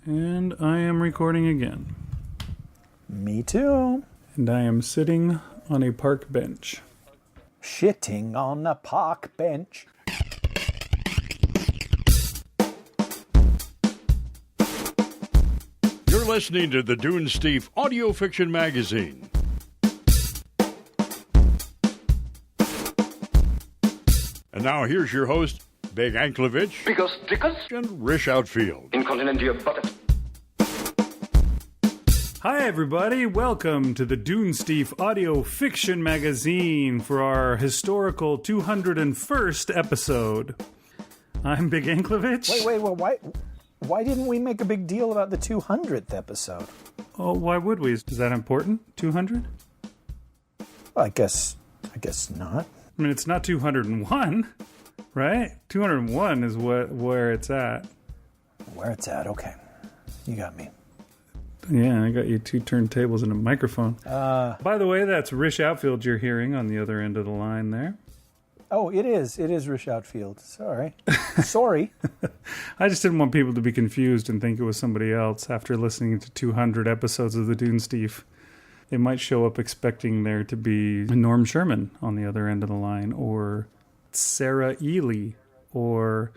And I am recording again. Me too. And I am sitting on a park bench. Shitting on a park bench. You're listening to the Dunesteef audio fiction magazine. And now here's your host, Big Anklevich, Because Dickens, and Rish Outfield. Incontinentia Butter. Hi everybody, welcome to the Dunesteef audio fiction magazine for our historical 201st episode. I'm Big Anklevich. Wait, why didn't we make a big deal about the 200th episode? Oh, why would we? Is that important? 200? Well, I guess not. I mean, it's not 201, right? 201 is where it's at. Where it's at, okay. You got me. Yeah, I got you two turntables and a microphone. By the way, that's Rish Outfield you're hearing on the other end of the line there. Oh, it is Rish Outfield. Sorry. I just didn't want people to be confused and think it was somebody else after listening to 200 episodes of the Dunesteef. They might show up expecting there to be Norm Sherman on the other end of the line, or Sarah Ely, or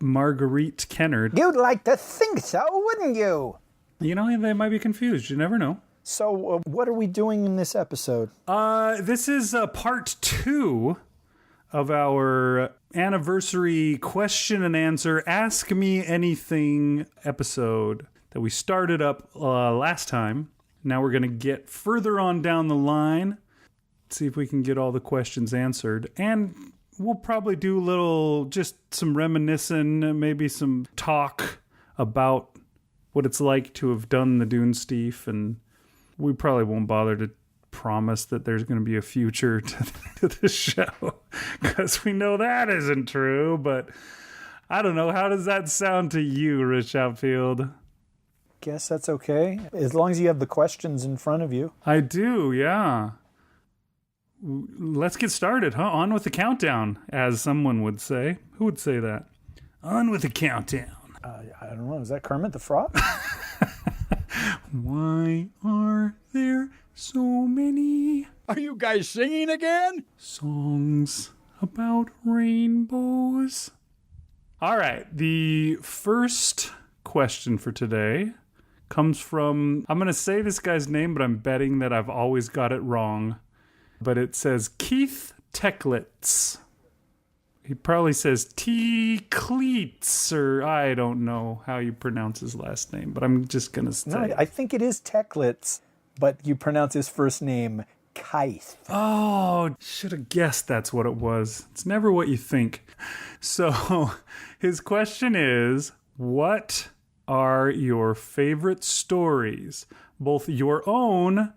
Marguerite Kennard. You'd like to think so, wouldn't you? You know, they might be confused. You never know. So, what are we doing in this episode? This is part 2 of our anniversary question and answer Ask Me Anything episode that we started up last time. Now we're going to get further on down the line, see if we can get all the questions answered. And we'll probably do just some reminiscing, maybe some talk about what it's like to have done the Dunesteef. And we probably won't bother to promise that there's going to be a future to the show, because we know that isn't true. But I don't know. How does that sound to you, Rich Outfield? Guess that's okay, as long as you have the questions in front of you. I do, yeah. Let's get started, huh? On with the countdown, as someone would say. Who would say that? On with the countdown. I don't know. Is that Kermit the Frog? Why are there so many Are you guys singing again? songs about rainbows? All right, the first question for today comes from, I'm going to say this guy's name, but I'm betting that I've always got it wrong. But it says Keith Techlitz. He probably says T-Cleats, or I don't know how you pronounce his last name, but I'm just going to say. No, I think it is Techlitz, but you pronounce his first name Keith. Oh, should have guessed that's what it was. It's never what you think. So his question is, what are your favorite stories, both your own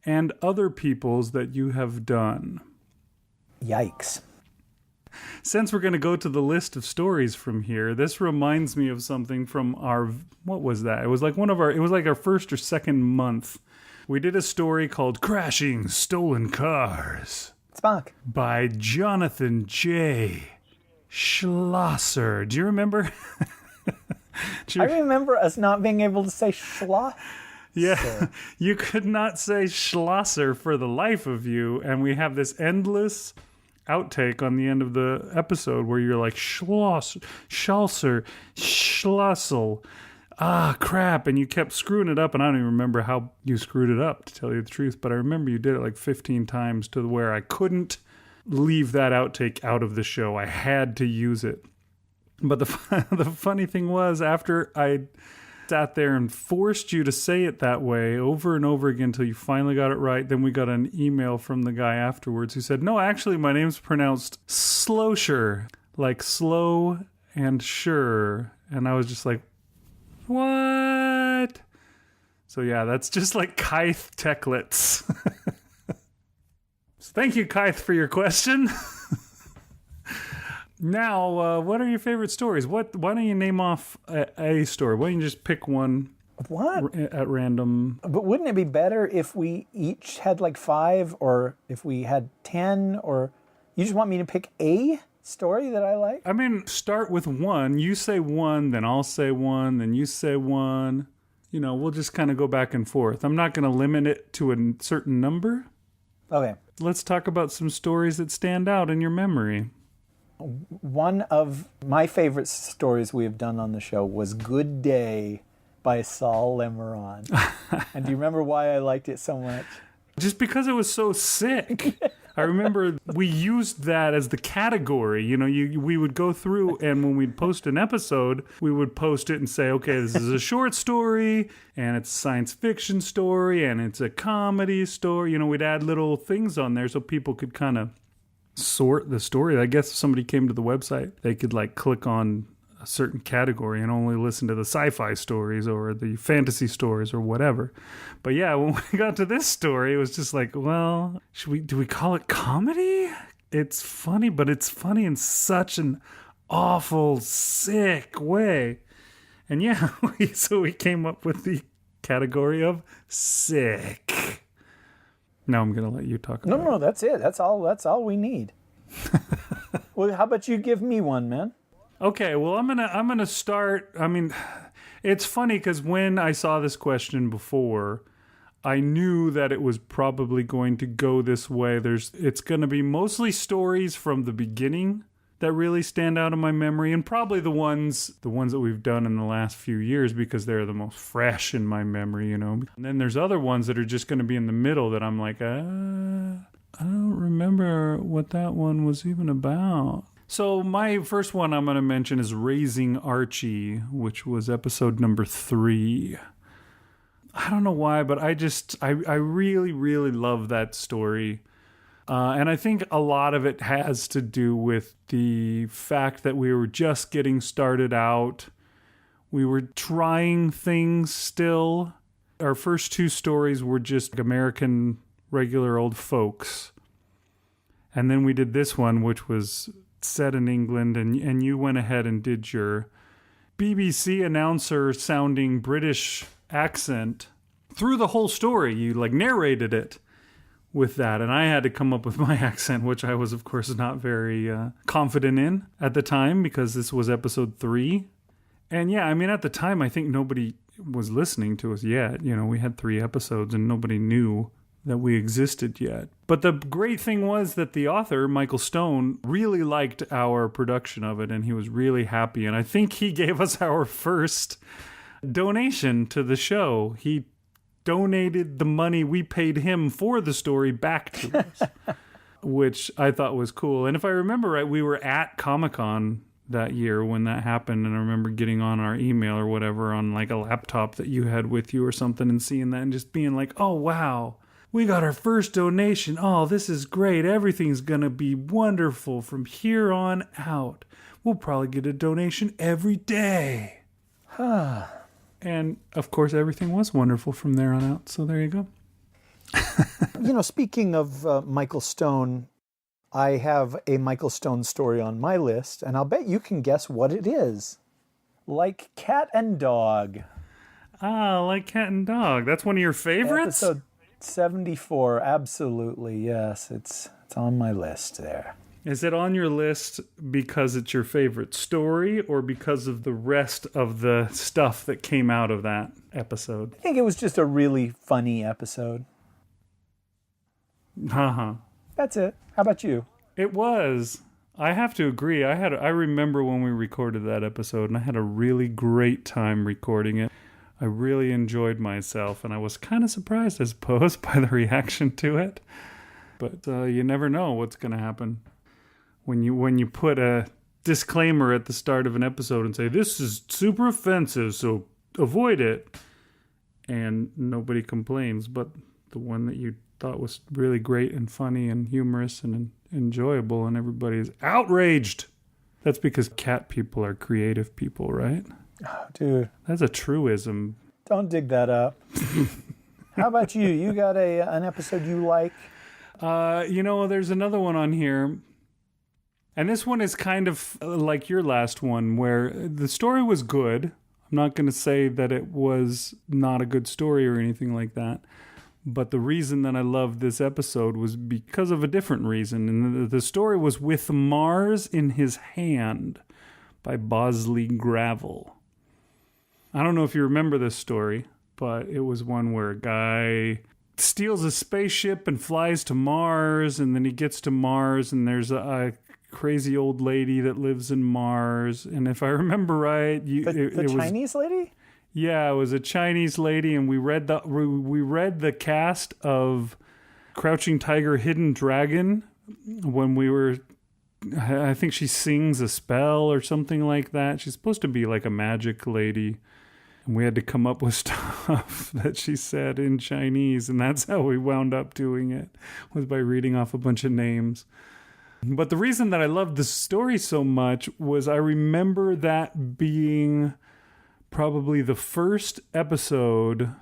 and other people's that you have done? Yikes. Since we're going to go to the list of stories from here, this reminds me of something from what was that? It was like our first or second month. We did a story called Crashing Stolen Cars. Spock. By Jonathan J. Schlosser. Do you remember? I remember us not being able to say schloss. Yeah, you could not say Schlosser for the life of you, and we have this endless outtake on the end of the episode where you're like, Schlosser, Schlossel, crap, and you kept screwing it up, and I don't even remember how you screwed it up, to tell you the truth, but I remember you did it like 15 times to where I couldn't leave that outtake out of the show. I had to use it. But the funny thing was, after I sat there and forced you to say it that way over and over again until you finally got it right, then we got an email from the guy afterwards who said, no, actually, my name's pronounced Slosher, like slow and sure. And I was just like, what? So yeah, that's just like Keith Techlitz. So thank you, Keith, for your question. Now, what are your favorite stories? Why don't you name off a story? Why don't you just pick one at random? But wouldn't it be better if we each had like 5, or if we had 10, or you just want me to pick a? story that I like? I mean, start with one. You say one, then I'll say one, then you say one. You know, we'll just kind of go back and forth. I'm not going to limit it to a certain number. Okay. Let's talk about some stories that stand out in your memory. One of my favorite stories we have done on the show was Good Day by Saul Lemeron. And do you remember why I liked it so much? Just because it was so sick. I remember we used that as the category. You know, we would go through, and when we'd post an episode, we would post it and say, okay, this is a short story, and it's a science fiction story, and it's a comedy story. You know, we'd add little things on there so people could kind of sort the story. I guess if somebody came to the website, they could like click on a certain category and only listen to the sci-fi stories or the fantasy stories or whatever. But yeah, when we got to this story, it was just like, well, do we call it comedy? It's funny, but it's funny in such an awful, sick way. And yeah, so we came up with the category of sick. Now I'm going to let you talk about it. No, that's it. That's all we need. Well, how about you give me one, man? Okay, well, I'm gonna start. I mean, it's funny because when I saw this question before, I knew that it was probably going to go this way. It's going to be mostly stories from the beginning that really stand out in my memory, and probably the ones that we've done in the last few years because they're the most fresh in my memory, you know. And then there's other ones that are just going to be in the middle that I'm like, I don't remember what that one was even about. So my first one I'm going to mention is Raising Archie, which was episode number 3. I don't know why, but I really, really love that story. And I think a lot of it has to do with the fact that we were just getting started out. We were trying things still. Our first 2 stories were just American regular old folks. And then we did this one, which was set in England, and you went ahead and did your BBC announcer sounding British accent through the whole story. You like narrated it with that, and I had to come up with my accent, which I was of course not very confident in at the time because this was episode 3. And yeah, I mean at the time I think nobody was listening to us yet. You know, we had 3 episodes and nobody knew that we existed yet. But the great thing was that the author, Michael Stone, really liked our production of it, and he was really happy. And I think he gave us our first donation to the show. He donated the money we paid him for the story back to us, which I thought was cool. And if I remember right, we were at Comic-Con that year when that happened, and I remember getting on our email or whatever on like a laptop that you had with you or something and seeing that and just being like, oh, wow. We got our first donation. Oh, this is great. Everything's going to be wonderful from here on out. We'll probably get a donation every day. And, of course, everything was wonderful from there on out. So there you go. You know, speaking of Michael Stone, I have a Michael Stone story on my list, and I'll bet you can guess what it is. Like Cat and Dog. Ah, Like Cat and Dog. That's one of your favorites? Episode 74, absolutely, yes. It's on my list there. Is it on your list because it's your favorite story or because of the rest of the stuff that came out of that episode? I think it was just a really funny episode. Uh-huh. That's it. How about you? It was. I have to agree. I remember when we recorded that episode, and I had a really great time recording it. I really enjoyed myself, and I was kind of surprised, I suppose, by the reaction to it. But you never know what's going to happen when you put a disclaimer at the start of an episode and say, this is super offensive, so avoid it. And nobody complains, but the one that you thought was really great and funny and humorous and enjoyable, and everybody is outraged. That's because cat people are creative people, right? Oh, dude. That's a truism. Don't dig that up. How about you? You got an episode you like? There's another one on here. And this one is kind of like your last one, where the story was good. I'm not going to say that it was not a good story or anything like that. But the reason that I loved this episode was because of a different reason. And the story was With Mars in His Hand by Bosley Gravel. I don't know if you remember this story, but it was one where a guy steals a spaceship and flies to Mars, and then he gets to Mars, and there's a crazy old lady that lives in Mars. And if I remember right, the Chinese lady? Yeah, it was a Chinese lady, and we read the cast of Crouching Tiger, Hidden Dragon when we were. I think she sings a spell or something like that. She's supposed to be like a magic lady. And we had to come up with stuff that she said in Chinese, and that's how we wound up doing it, was by reading off a bunch of names. But the reason that I loved the story so much was I remember that being probably the first episode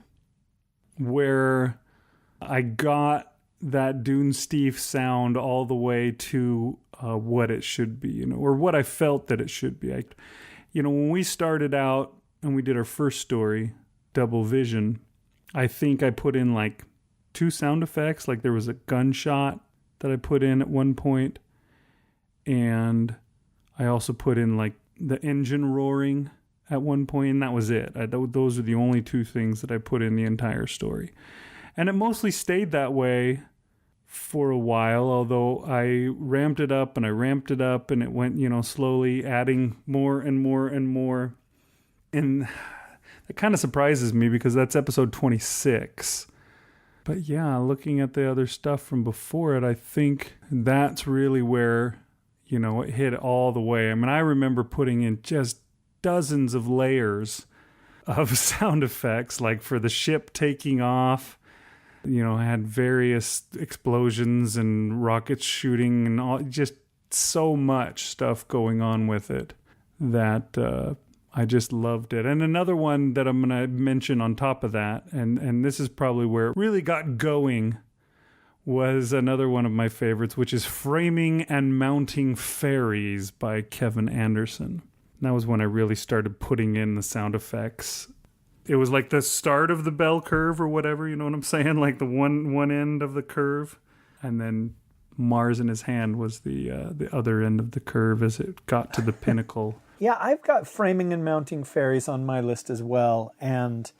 where I got that Dunesteef sound all the way to what it should be, or what I felt that it should be. When we started out, and we did our first story, Double Vision, I think I put in like 2 sound effects. Like there was a gunshot that I put in at one point. And I also put in like the engine roaring at one point, and that was it. Those are the only 2 things that I put in the entire story. And it mostly stayed that way for a while, although I ramped it up, and it went, slowly adding more and more and more. And it kind of surprises me because that's episode 26. But yeah, looking at the other stuff from before it, I think that's really where, it hit all the way. I mean, I remember putting in just dozens of layers of sound effects, like for the ship taking off, I had various explosions and rockets shooting and all, just so much stuff going on with it that I just loved it. And another one that I'm going to mention on top of that, and this is probably where it really got going, was another one of my favorites, which is Framing and Mounting Fairies by Kevin Anderson. That was when I really started putting in the sound effects. It was like the start of the bell curve or whatever, you know what I'm saying? Like the one end of the curve. And then Mars in His Hand was the other end of the curve as it got to the pinnacle. Yeah, I've got Framing and Mounting Fairies on my list as well, and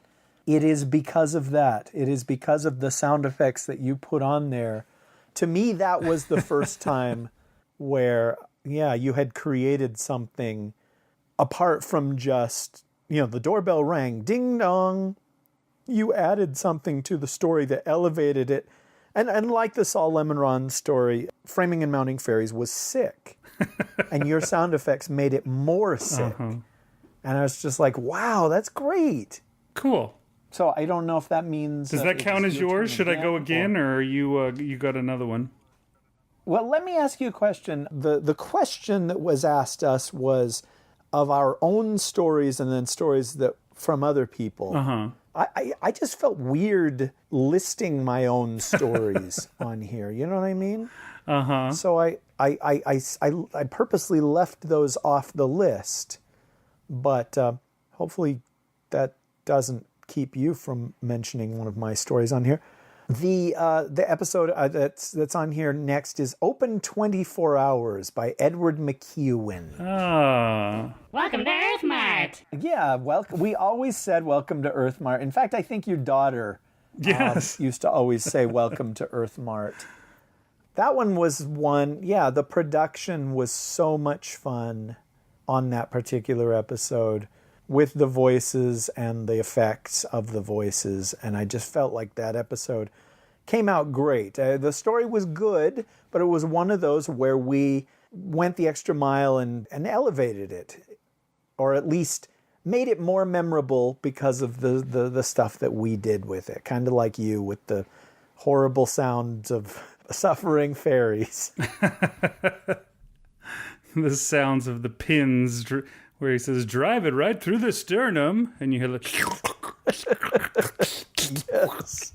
it is because of that. It is because of the sound effects that you put on there. To me, that was the first time where, you had created something apart from just, the doorbell rang, ding dong. You added something to the story that elevated it. And like the Saul Lemonron story, Framing and Mounting Fairies was sick. And your sound effects made it more sick. Uh-huh. And I was just like, wow, that's great. Cool. So I don't know if that means... Does that count as yours? Should I go again, or you got another one? Well, let me ask you a question. The question that was asked us was of our own stories and then stories that from other people. Uh-huh. I just felt weird listing my own stories on here. You know what I mean? Uh-huh. So I purposely left those off the list, but hopefully that doesn't keep you from mentioning one of my stories on here. The episode that's on here next is Open 24 Hours by Edward McEwen. Welcome to Earthmart. Yeah, welcome. We always said welcome to Earthmart. In fact, I think your daughter used to always say welcome to Earthmart. That one was the production was so much fun on that particular episode with the voices and the effects of the voices. And I just felt like that episode came out great. The story was good, but it was one of those where we went the extra mile and elevated it, or at least made it more memorable because of the stuff that we did with it. Kind of like you with the horrible sounds of suffering fairies. The sounds of the pins where he says, drive it right through the sternum, and you hear like... Yes.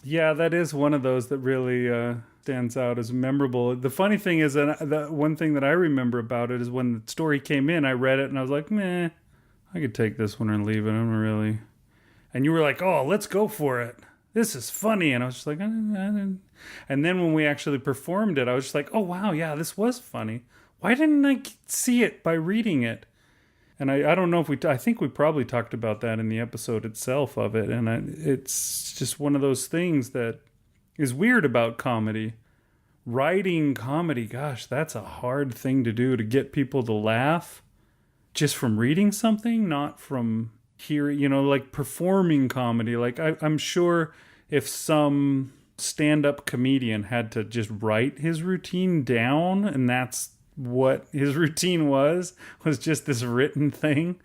Yeah, that is one of those that really stands out as memorable. The funny thing is that the one thing that I remember about it is when the story came in, I read it and I was like, meh, I could take this one or leave it. I'm really... And you were like, oh, let's go for it. This is funny. And I was just like, and then when we actually performed it, I was just like, oh, wow, yeah, this was funny. Why didn't I see it by reading it? And I don't know if I think we probably talked about that in the episode itself of it. And it's just one of those things that is weird about comedy. Writing comedy, gosh, that's a hard thing to do, to get people to laugh just from reading something, not from hearing, like performing comedy. Like I'm sure if some stand-up comedian had to just write his routine down, and that's what his routine was just this written thing,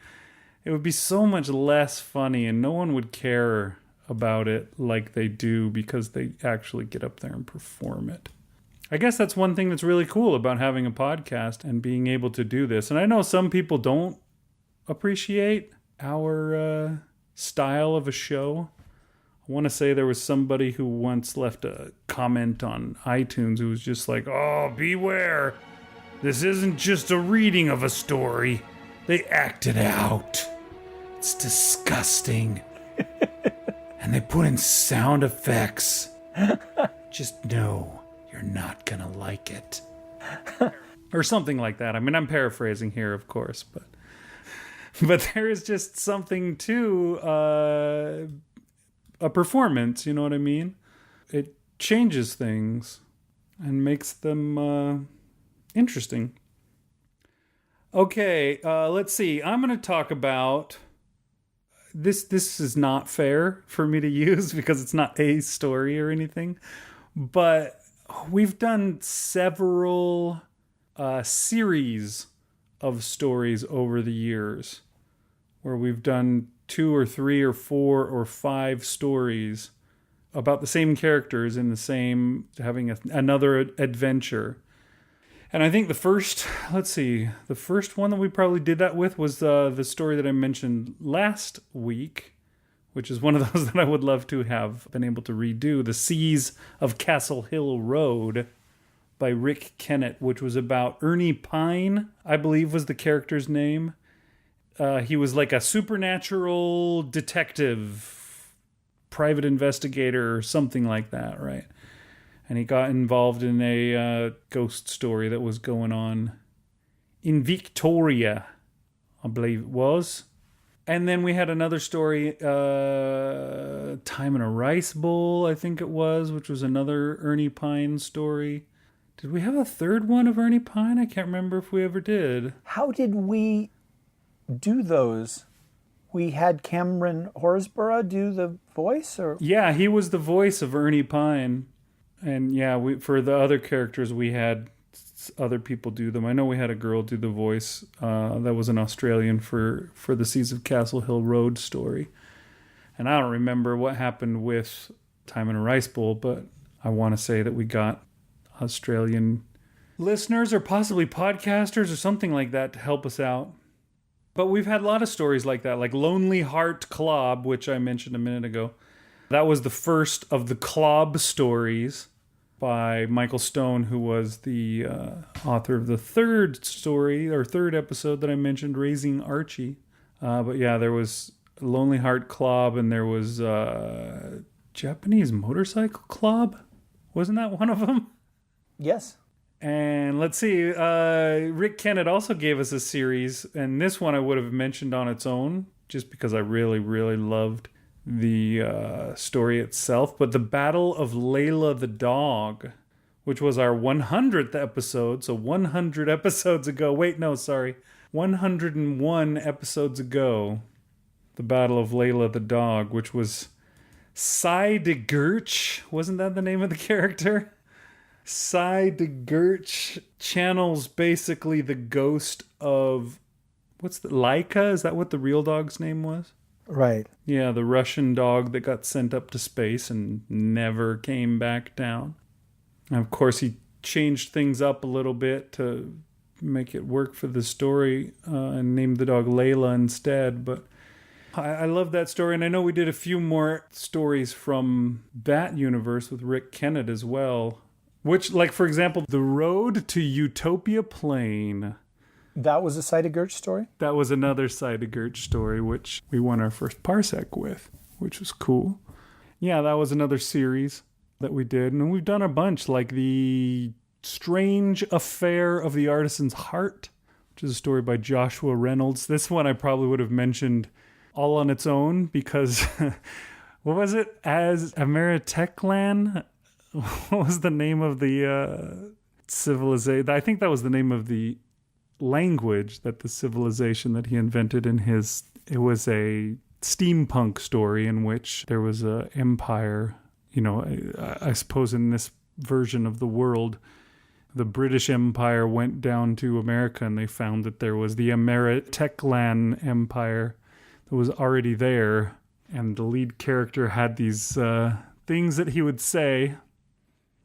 it would be so much less funny and no one would care about it like they do because they actually get up there and perform it. I guess that's one thing that's really cool about having a podcast and being able to do this. And I know some people don't appreciate our style of a show. I want to say there was somebody who once left a comment on iTunes who was just like, oh, beware. This isn't just a reading of a story. They act it out. It's disgusting. And they put in sound effects. Just know you're not gonna like it. Or something like that. I mean, I'm paraphrasing here, of course, but there is just something to a performance, you know what I mean? It changes things and makes them interesting. Okay, let's see. I'm going to talk about this. This is not fair for me to use because it's not a story or anything, but we've done several series of stories over the years where we've done 2 or 3 or 4 or 5 stories about the same characters in the same, having another adventure. And I think the first one that we probably did that with was the story that I mentioned last week, which is one of those that I would love to have been able to redo, The Seas of Castle Hill Road by Rick Kennett, which was about Ernie Pine, I believe was the character's name. He was like a supernatural detective, private investigator, or something like that, right? And he got involved in a ghost story that was going on in Victoria, I believe it was. And then we had another story, Time in a Rice Bowl, I think it was, which was another Ernie Pine story. Did we have a third one of Ernie Pine? I can't remember if we ever did. How did we do those? We had Cameron Horsburgh do the voice? Or Yeah, he was the voice of Ernie Pine. And yeah, for the other characters, we had other people do them. I know we had a girl do the voice that was an Australian for the Seas of Castle Hill Road story. And I don't remember what happened with Time in a Rice Bowl, but I want to say that we got Australian listeners or possibly podcasters or something like that to help us out. But we've had a lot of stories like that, like Lonely Heart Clob, which I mentioned a minute ago. That was the first of the Clob stories by Michael Stone, who was the author of the third story, or third episode that I mentioned, Raising Archie. But yeah, there was Lonely Heart Clob, and there was Japanese Motorcycle Clob. Wasn't that one of them? Yes. And let's see, Rick Kennett also gave us a series, and this one I would have mentioned on its own, just because I really, really loved the story itself. But The Battle of Layla the Dog, which was our 100th episode, so 100 episodes ago. 101 episodes ago. The Battle of Layla the Dog, which was Cy de Gerch. Wasn't that the name of the character? Cy de Gerch channels basically the ghost of, Laika? Is that what the real dog's name was? Right. Yeah, the Russian dog that got sent up to space and never came back down. And of course, he changed things up a little bit to make it work for the story and named the dog Layla instead. But I love that story. And I know we did a few more stories from that universe with Rick Kennett as well. Which, like, for example, The Road to Utopia Plain. That was a Cy de Gerch story? That was another Cy de Gerch story, which we won our first parsec with. which was cool. Yeah, that was another series that we did. And we've done a bunch, like the Strange Affair of the Artisan's Heart, which is a story by Joshua Reynolds. This one I probably would have mentioned all on its own because, what was it? As Ameriteklan? What was the name of the civilization? I think that was the name of the language that the civilization that he invented in his... It was a steampunk story in which there was an empire, I suppose in this version of the world, the British Empire went down to America and they found that there was the Ameriteklan Empire that was already there. And the lead character had these things that he would say.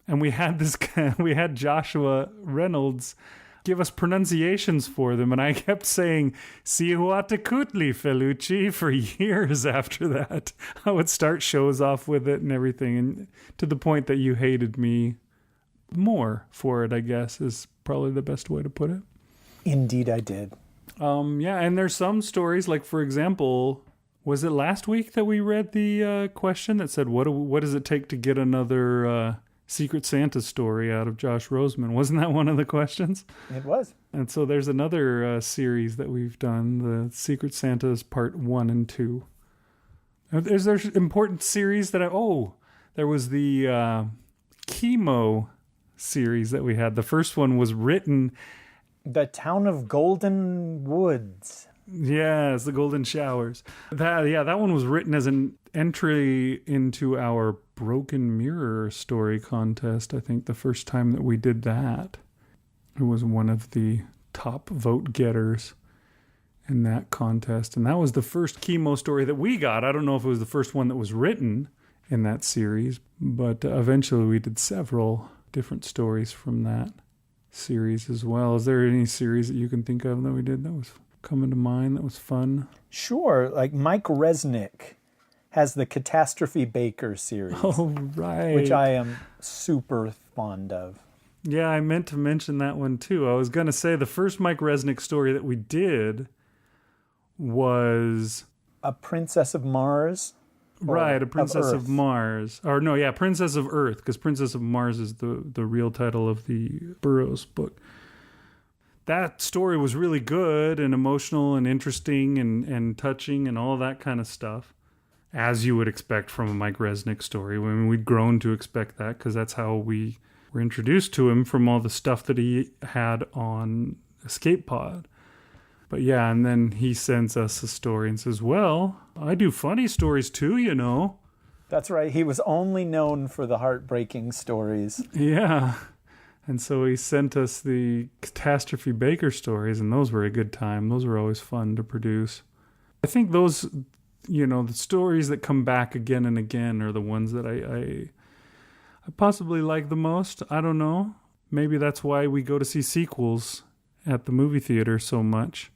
And we had Joshua Reynolds give us pronunciations for them. And I kept saying, Sihuatakutli Felucci for years after that. I would start shows off with it and everything. And to the point that you hated me more for it, I guess, is probably the best way to put it. Indeed, I did. Yeah, and there's some stories, like, for example, was it last week that we read the question that said, what does it take to get another Secret Santa story out of Josh Roseman? Wasn't that one of the questions? It was. And so there's another series that we've done, the Secret Santas Part 1 and 2. Is there important series that there was the chemo series that we had. The first one was written... The Town of Golden Woods. Yes, the Golden Showers. That one was written as an entry into our Broken Mirror story contest. I think the first time that we did that, it was one of the top vote getters in that contest. And that was the first chemo story that we got. I don't know if it was the first one that was written in that series, but eventually we did several different stories from that series as well. Is there any series that you can think of that we did that was coming to mind that was fun? Sure, like Mike Resnick has the Catastrophe Baker series. Oh, right. Which I am super fond of. Yeah, I meant to mention that one too. I was going to say the first Mike Resnick story that we did was... A Princess of Mars? Right, A Princess of Mars. Or no, yeah, Princess of Earth, because Princess of Mars is the real title of the Burroughs book. That story was really good and emotional and interesting and touching and all that kind of stuff, as you would expect from a Mike Resnick story. I mean, we'd grown to expect that because that's how we were introduced to him from all the stuff that he had on Escape Pod. But yeah, and then he sends us a story and says, well, I do funny stories too, you know. That's right. He was only known for the heartbreaking stories. Yeah. And so he sent us the Catastrophe Baker stories, and those were a good time. Those were always fun to produce. I think those, the stories that come back again and again are the ones that I possibly like the most. I don't know. Maybe that's why we go to see sequels at the movie theater so much,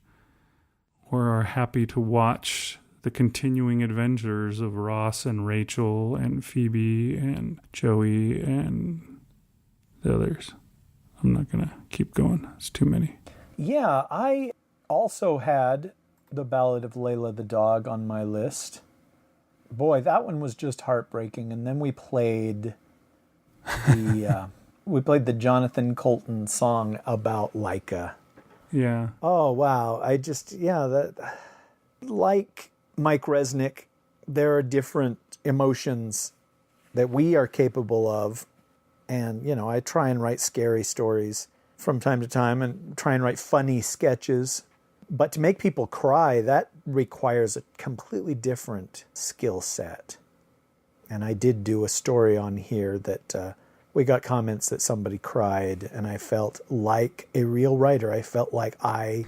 or are happy to watch the continuing adventures of Ross and Rachel and Phoebe and Joey and the others. I'm not going to keep going. It's too many. Yeah, I also had The Ballad of Layla the Dog on my list. Boy, that one was just heartbreaking. And then we played the Jonathan Colton song about Laika. Yeah. Oh, wow. Like Mike Resnick, there are different emotions that we are capable of. And, I try and write scary stories from time to time and try and write funny sketches. But to make people cry, that requires a completely different skill set. And I did do a story on here that we got comments that somebody cried, and I felt like a real writer. I felt like I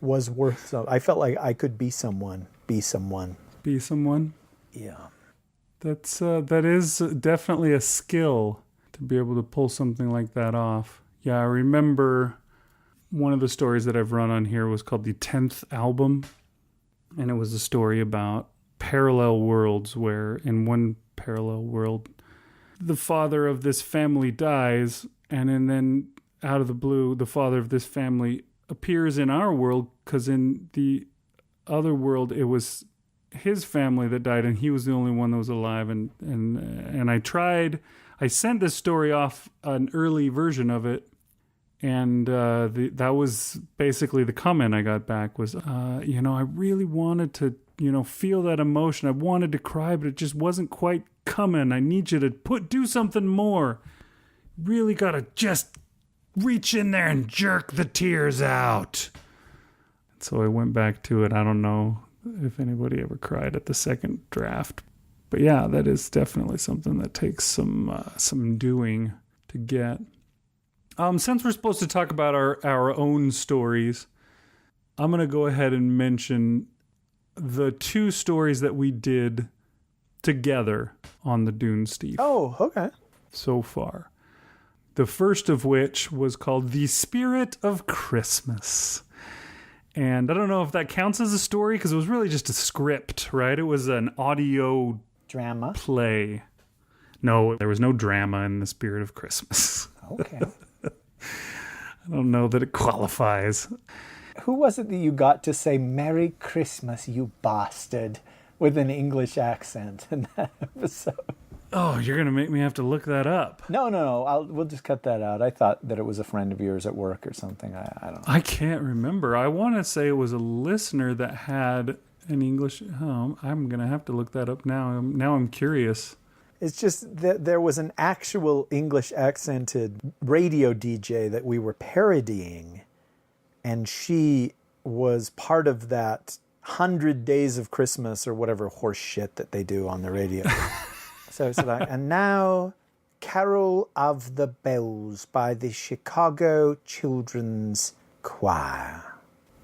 was worth some. I felt like I could be someone. Be someone. Be someone? Yeah. That is definitely a skill to be able to pull something like that off. Yeah, I remember one of the stories that I've run on here was called The 10th Album, and it was a story about parallel worlds where in one parallel world the father of this family dies, and then out of the blue the father of this family appears in our world because in the other world it was his family that died, and he was the only one that was alive. And I sent this story off, an early version of it, and that was basically the comment I got back was, I really wanted to, feel that emotion. I wanted to cry, but it just wasn't quite coming. I need you to do something more. Really got to just reach in there and jerk the tears out. So I went back to it. I don't know if anybody ever cried at the second draft. But yeah, that is definitely something that takes some doing to get. Since we're supposed to talk about our own stories, I'm going to go ahead and mention the 2 stories that we did together on the Dunesteef. Oh, okay. So far. The first of which was called The Spirit of Christmas. And I don't know if that counts as a story because it was really just a script, right? It was an audio drama play. No, there was no drama in The Spirit of Christmas. Okay. I don't know that it qualifies. Who was it that you got to say Merry Christmas, you bastard, with an English accent in that episode? Oh, you're going to make me have to look that up. No. We'll just cut that out. I thought that it was a friend of yours at work or something. I don't know. I can't remember. I want to say it was a listener that had an English... Oh, I'm going to have to look that up now. Now I'm curious. It's just that there was an actual English accented radio DJ that we were parodying, and she was part of that 100 Days of Christmas or whatever horse shit that they do on the radio. So it's like, and now Carol of the Bells by the Chicago Children's Choir.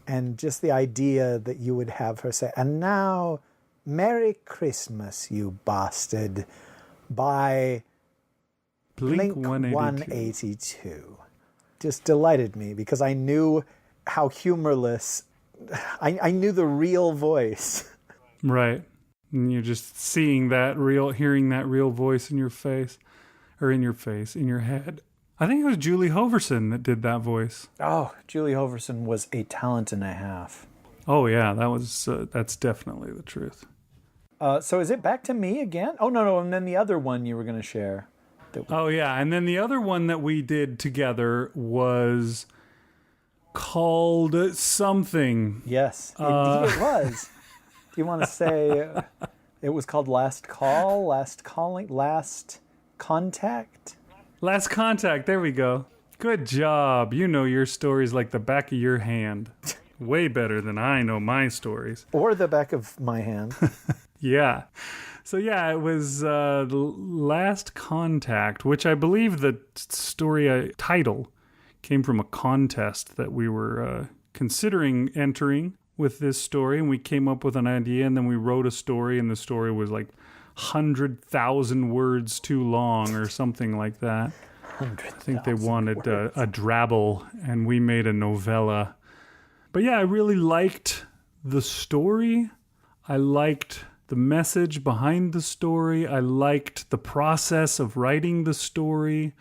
And just the idea that you would have her say, and now Merry Christmas, you bastard, by Blink 182. Just delighted me because I knew how humorless, I knew the real voice. Right. And you're just hearing that real voice in your face, or in your head. I think it was Julie Hoverson that did that voice. Oh, Julie Hoverson was a talent and a half. Oh yeah, that's definitely the truth. So is it back to me again? Oh, no, and then the other one you were going to share. Oh yeah, and then the other one that we did together was called something. Yes, indeed it was. Do you want to say it was called Last Call, Last Calling, Last Contact? Last Contact, there we go. Good job. You know your stories like the back of your hand. Way better than I know my stories. Or the back of my hand. Yeah. So yeah, it was Last Contact, which I believe the story title came from a contest that we were considering entering with this story, and we came up with an idea, and then we wrote a story, and the story was like 100,000 words too long or something like that. I think they wanted a drabble, and we made a novella. But yeah, I really liked the story. I liked the message behind the story. I liked the process of writing the story.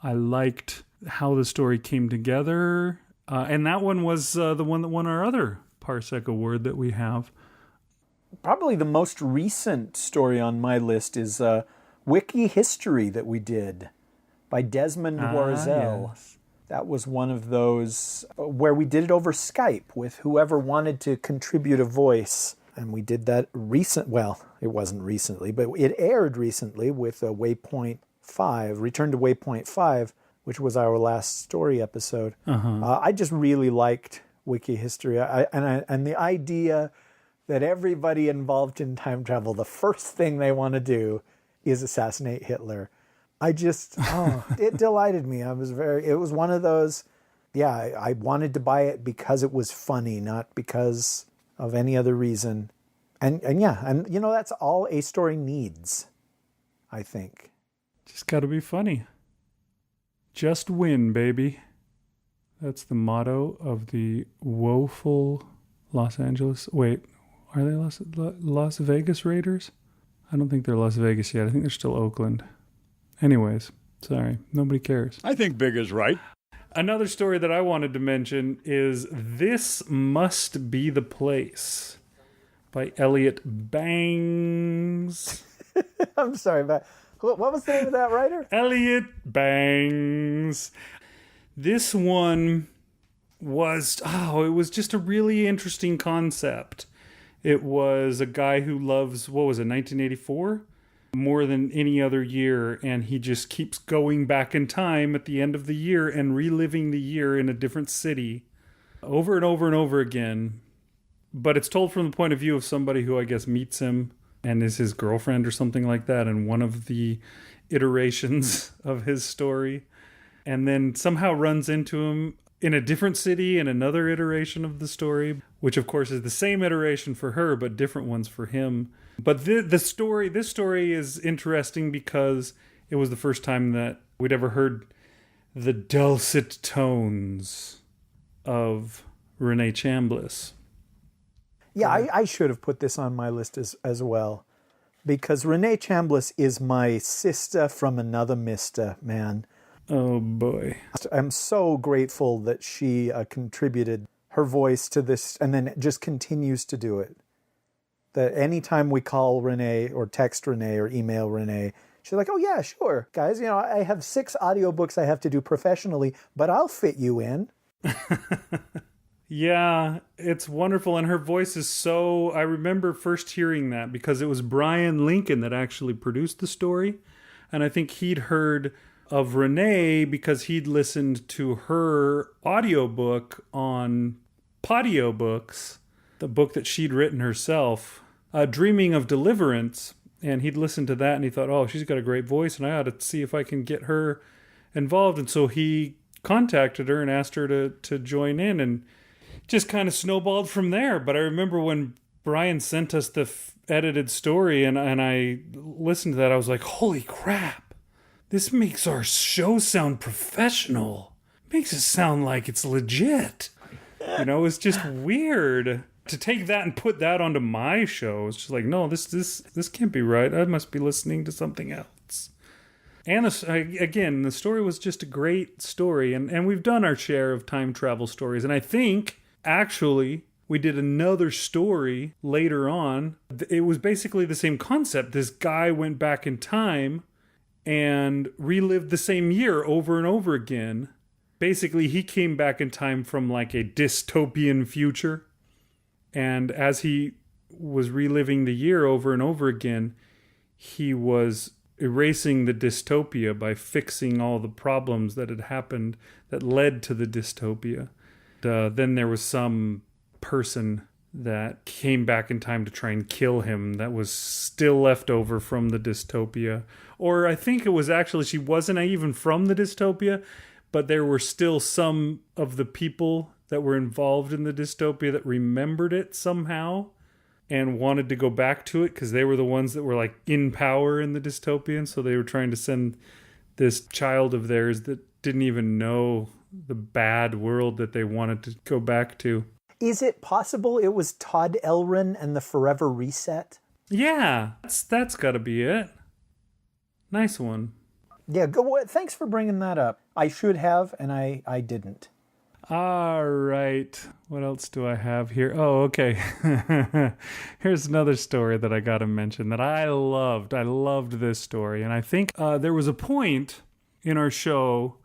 I liked how the story came together. And that one was the one that won our other Parsec Award that we have. Probably the most recent story on my list is Wiki History that we did by Desmond Warzel. Yes. That was one of those where we did it over Skype with whoever wanted to contribute a voice. And we did that it wasn't recently, but it aired recently with Waypoint 5, Return to Waypoint 5, which was our last story episode. I just really liked Wiki History. And the idea that everybody involved in time travel, the first thing they want to do is assassinate Hitler. It delighted me. It was one of those, I wanted to buy it because it was funny, not because of any other reason. And that's all a story needs, I think. Just got to be funny. Just win, baby. That's the motto of the woeful Los Angeles. Wait, are they Las Vegas Raiders? I don't think they're Las Vegas yet. I think they're still Oakland. Anyways, sorry. Nobody cares. I think Big is right. Another story that I wanted to mention is This Must Be the Place by Elliot Bangs. I'm sorry, but what was the name of that writer? Elliot Bangs. This one was, it was just a really interesting concept. It was a guy who loves, 1984? More than any other year, and he just keeps going back in time at the end of the year and reliving the year in a different city over and over and over again. But it's told from the point of view of somebody who I guess meets him and is his girlfriend or something like that in one of the iterations of his story, and then somehow runs into him in a different city in another iteration of the story, which of course is the same iteration for her but different ones for him. But this story is interesting because it was the first time that we'd ever heard the dulcet tones of Renee Chambliss. Yeah, I should have put this on my list as well, because Renee Chambliss is my sister from another mister, man. Oh boy. I'm so grateful that she contributed her voice to this and then just continues to do it. That anytime we call Renee or text Renee or email Renee, she's like, oh yeah, sure, guys. I have 6 audiobooks I have to do professionally, but I'll fit you in. Yeah, it's wonderful. And her voice is so... I remember first hearing that because it was Brian Lincoln that actually produced the story. And I think he'd heard of Renee because he'd listened to her audiobook on Podiobooks, the book that she'd written herself, Dreaming of Deliverance. And he'd listened to that and he thought, oh, she's got a great voice and I ought to see if I can get her involved. And so he contacted her and asked her to join in, and just kind of snowballed from there. But I remember when Brian sent us the edited story and I listened to that, I was like, holy crap, this makes our show sound professional. Makes it sound like it's legit. It's just weird to take that and put that onto my show. It's just like, no, this can't be right. I must be listening to something else. And the story was just a great story. And we've done our share of time travel stories. And I think, actually, we did another story later on. It was basically the same concept. This guy went back in time and relived the same year over and over again. Basically, he came back in time from like a dystopian future. And as he was reliving the year over and over again, he was erasing the dystopia by fixing all the problems that had happened that led to the dystopia. Then there was some person that came back in time to try and kill him that was still left over from the dystopia. Or I think it was actually, she wasn't even from the dystopia, but there were still some of the people that were involved in the dystopia that remembered it somehow and wanted to go back to it because they were the ones that were like in power in the dystopia. And so they were trying to send this child of theirs that didn't even know the bad world that they wanted to go back to. Is it possible it was Todd Elrin and the Forever Reset? Yeah, that's got to be it. Nice one. Yeah, thanks for bringing that up. I should have, and I didn't. All right. What else do I have here? Oh, okay. Here's another story that I got to mention that I loved. I loved this story. And I think there was a point in our show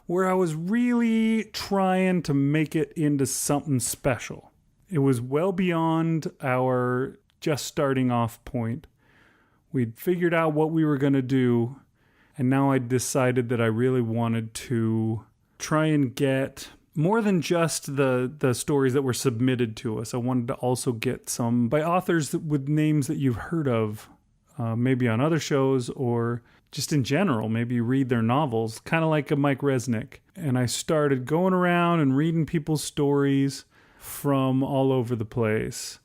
where I was really trying to make it into something special. It was well beyond our just starting off point. We'd figured out what we were going to do. And now I decided that I really wanted to try and get more than just the stories that were submitted to us. I wanted to also get some by authors with names that you've heard of, maybe on other shows or just in general. Maybe you read their novels, kind of like a Mike Resnick. And I started going around and reading people's stories from all over the place.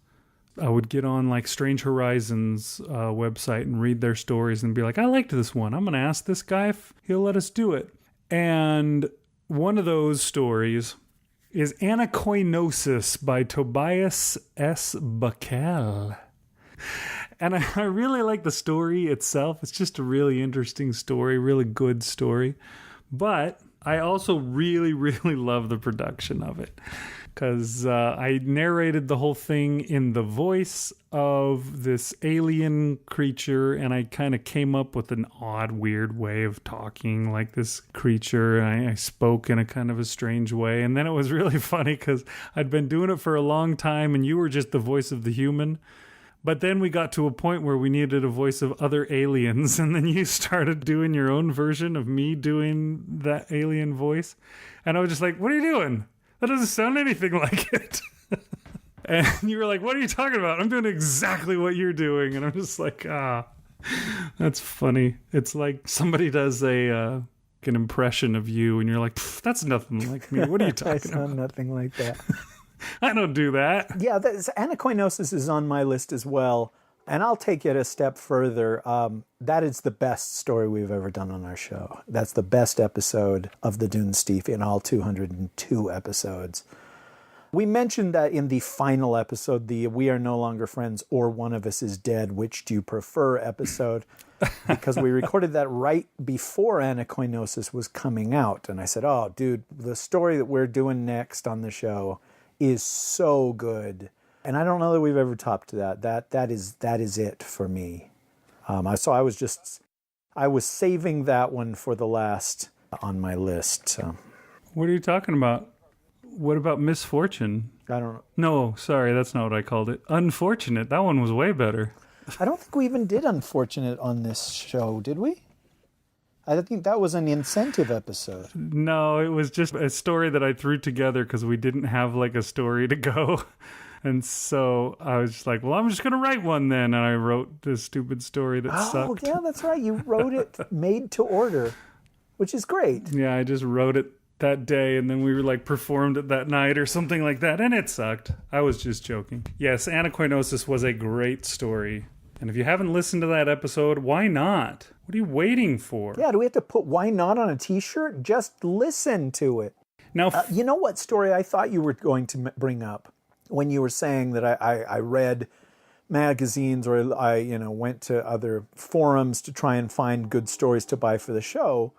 I would get on like Strange Horizons website and read their stories and be like, I liked this one. I'm going to ask this guy if he'll let us do it. And one of those stories is Anakoinosis by Tobias S. Buckell. And I really like the story itself. It's just a really interesting story, really good story. But I also really, really love the production of it. because I narrated the whole thing in the voice of this alien creature, and I kind of came up with an odd, weird way of talking like this creature. I spoke in a kind of a strange way, and then it was really funny because I'd been doing it for a long time, and you were just the voice of the human. But then we got to a point where we needed a voice of other aliens, and then you started doing your own version of me doing that alien voice. And I was just like, what are you doing? That doesn't sound anything like it. And you were like, what are you talking about? I'm doing exactly what you're doing. And I'm just like, that's funny. It's like somebody does an impression of you, and you're like, that's nothing like me. What are you talking I sound about? nothing like that. I don't do that. Yeah, Anakoinosis is on my list as well. And I'll take it a step further. That is the best story we've ever done on our show. That's the best episode of the Dunesteef in all 202 episodes. We mentioned that in the final episode, the We Are No Longer Friends or One of Us is Dead, which do you prefer episode, because we recorded that right before Anakoinosis was coming out. And I said, oh, dude, the story that we're doing next on the show is so good. And I don't know that we've ever topped that. That is it for me. So I was saving that one for the last on my list. So. What are you talking about? What about Misfortune? I don't know. No, sorry, that's not what I called it. Unfortunate. That one was way better. I don't think we even did Unfortunate on this show, did we? I think that was an incentive episode. No, it was just a story that I threw together because we didn't have like a story to go. And so I was just like, well, I'm just going to write one then. And I wrote this stupid story that sucked. Oh, yeah, that's right. You wrote it made to order, which is great. Yeah, I just wrote it that day, and then we were like performed it that night or something like that, and it sucked. I was just joking. Yes, Anakoinosis was a great story. And if you haven't listened to that episode, why not? What are you waiting for? Yeah, do we have to put why not on a t-shirt? Just listen to it. Now, you know what story I thought you were going to bring up when you were saying that I read magazines or I went to other forums to try and find good stories to buy for the show.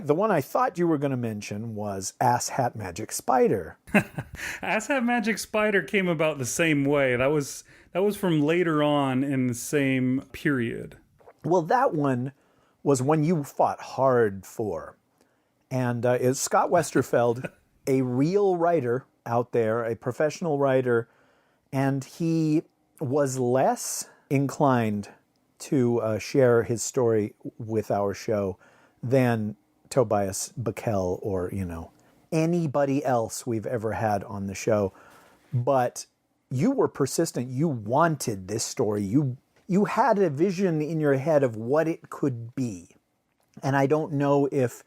The one I thought you were going to mention was Ass Hat Magic Spider. Ass Hat Magic Spider came about the same way. That was from later on in the same period. Well, that one was one you fought hard for. And it's Scott Westerfeld, a real writer out there, a professional writer, and he was less inclined to share his story with our show than Tobias Buckell or, anybody else we've ever had on the show. But you were persistent. You wanted this story. You had a vision in your head of what it could be. And I don't know if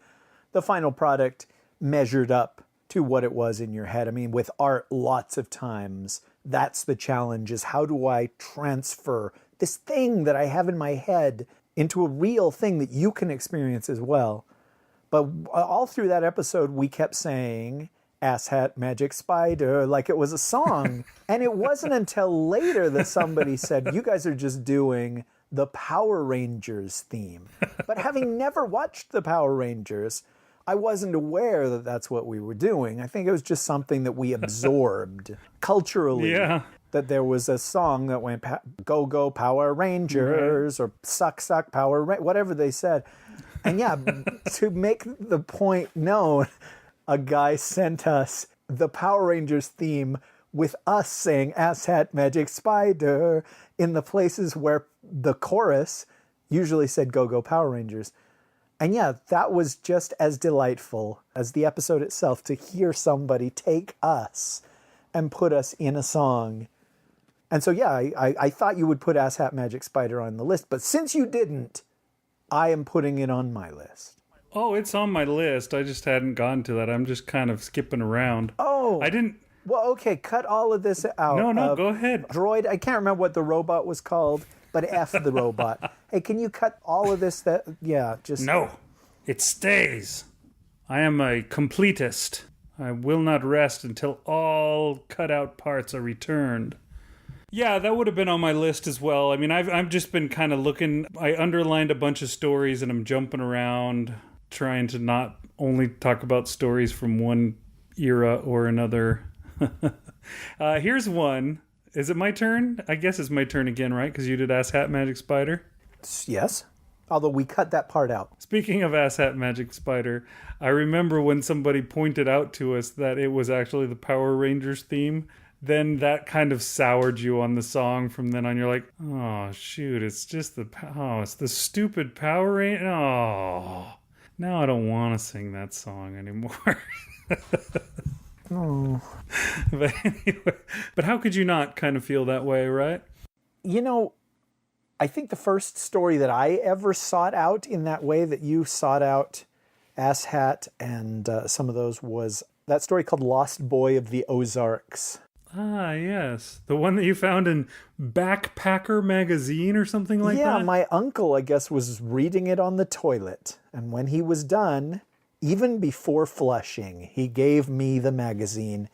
the final product measured up to what it was in your head. I mean, with art, lots of times, that's the challenge, is how do I transfer this thing that I have in my head into a real thing that you can experience as well. But all through that episode, we kept saying, Ass Hat Magic Spider, like it was a song. And it wasn't until later that somebody said, you guys are just doing the Power Rangers theme. But having never watched the Power Rangers, I wasn't aware that that's what we were doing. I think it was just something that we absorbed culturally. Yeah. That there was a song that went, Go Go Power Rangers, or Suck Suck Power Rangers, whatever they said. And yeah, to make the point known, a guy sent us the Power Rangers theme with us saying Ass Hat Magic Spider in the places where the chorus usually said Go Go Power Rangers. And yeah, that was just as delightful as the episode itself, to hear somebody take us and put us in a song. And so yeah, I thought you would put Ass Hat Magic Spider on the list, but since you didn't, I am putting it on my list. Oh, it's on my list. I just hadn't gone to that. I'm just kind of skipping around. Oh. I didn't... Well, okay, cut all of this out. No, go ahead. Droid, I can't remember what the robot was called, but F the robot. Hey, can you cut all of this? No, it stays. I am a completist. I will not rest until all cut-out parts are returned. Yeah, that would have been on my list as well. I mean, I've just been kind of looking. I underlined a bunch of stories, and I'm jumping around, trying to not only talk about stories from one era or another. Here's one. Is it my turn? I guess it's my turn again, right? Because you did Ass Hat Magic Spider. Yes. Although we cut that part out. Speaking of Ass Hat Magic Spider, I remember when somebody pointed out to us that it was actually the Power Rangers theme. Then that kind of soured you on the song. From then on, you're like, oh, shoot, it's just it's the stupid Power Ranger. Oh, now I don't want to sing that song anymore. Oh. But anyway, but how could you not kind of feel that way, right? You know, I think the first story that I ever sought out in that way that you sought out Ass Hat and some of those was that story called Lost Boy of the Ozarks. Ah, yes. The one that you found in Backpacker magazine or something like that? Yeah, my uncle, I guess, was reading it on the toilet. And when he was done, even before flushing, he gave me the magazine.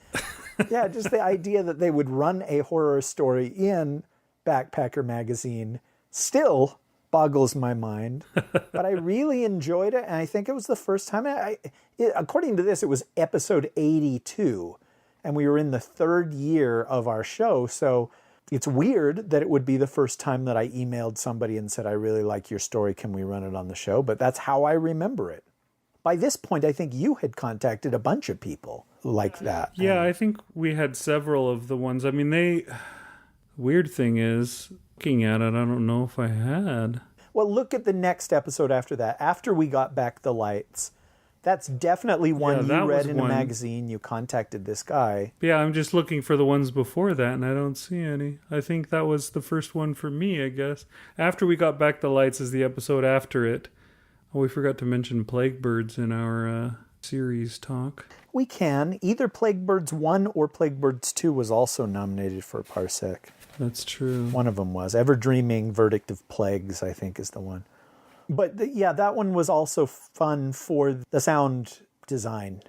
Yeah, just the idea that they would run a horror story in Backpacker magazine still boggles my mind. But I really enjoyed it, and I think it was the first time. According to this, it was episode 82, and we were in the third year of our show, so it's weird that it would be the first time that I emailed somebody and said, I really like your story, can we run it on the show? But that's how I remember it. By this point, I think you had contacted a bunch of people like that. Yeah, I think we had several of the ones. I mean, weird thing is, looking at it, I don't know if I had. Well, look at the next episode after that. After we got back the lights, that's definitely one you read in a magazine. You contacted this guy. Yeah, I'm just looking for the ones before that, and I don't see any. I think that was the first one for me, I guess. After we got back the lights is the episode after it. Oh, we forgot to mention Plague Birds in our series talk. We can. Either Plague Birds 1 or Plague Birds 2 was also nominated for a Parsec. That's true. One of them was. Ever Dreaming Verdict of Plagues, I think, is the one. But yeah, that one was also fun for the sound design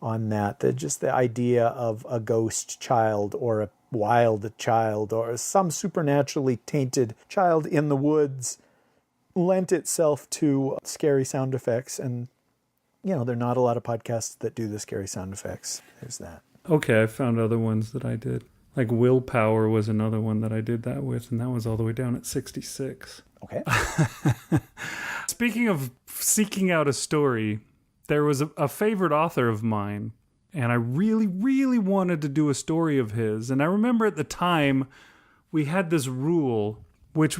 on that. Just the idea of a ghost child or a wild child or some supernaturally tainted child in the woods lent itself to scary sound effects. And, you know, there are not a lot of podcasts that do the scary sound effects. There's that. Okay, I found other ones that I did. Like Willpower was another one that I did that with, and that was all the way down at 66. Okay. Speaking of seeking out a story, there was a favorite author of mine, and I really, really wanted to do a story of his. And I remember at the time, we had this rule, which...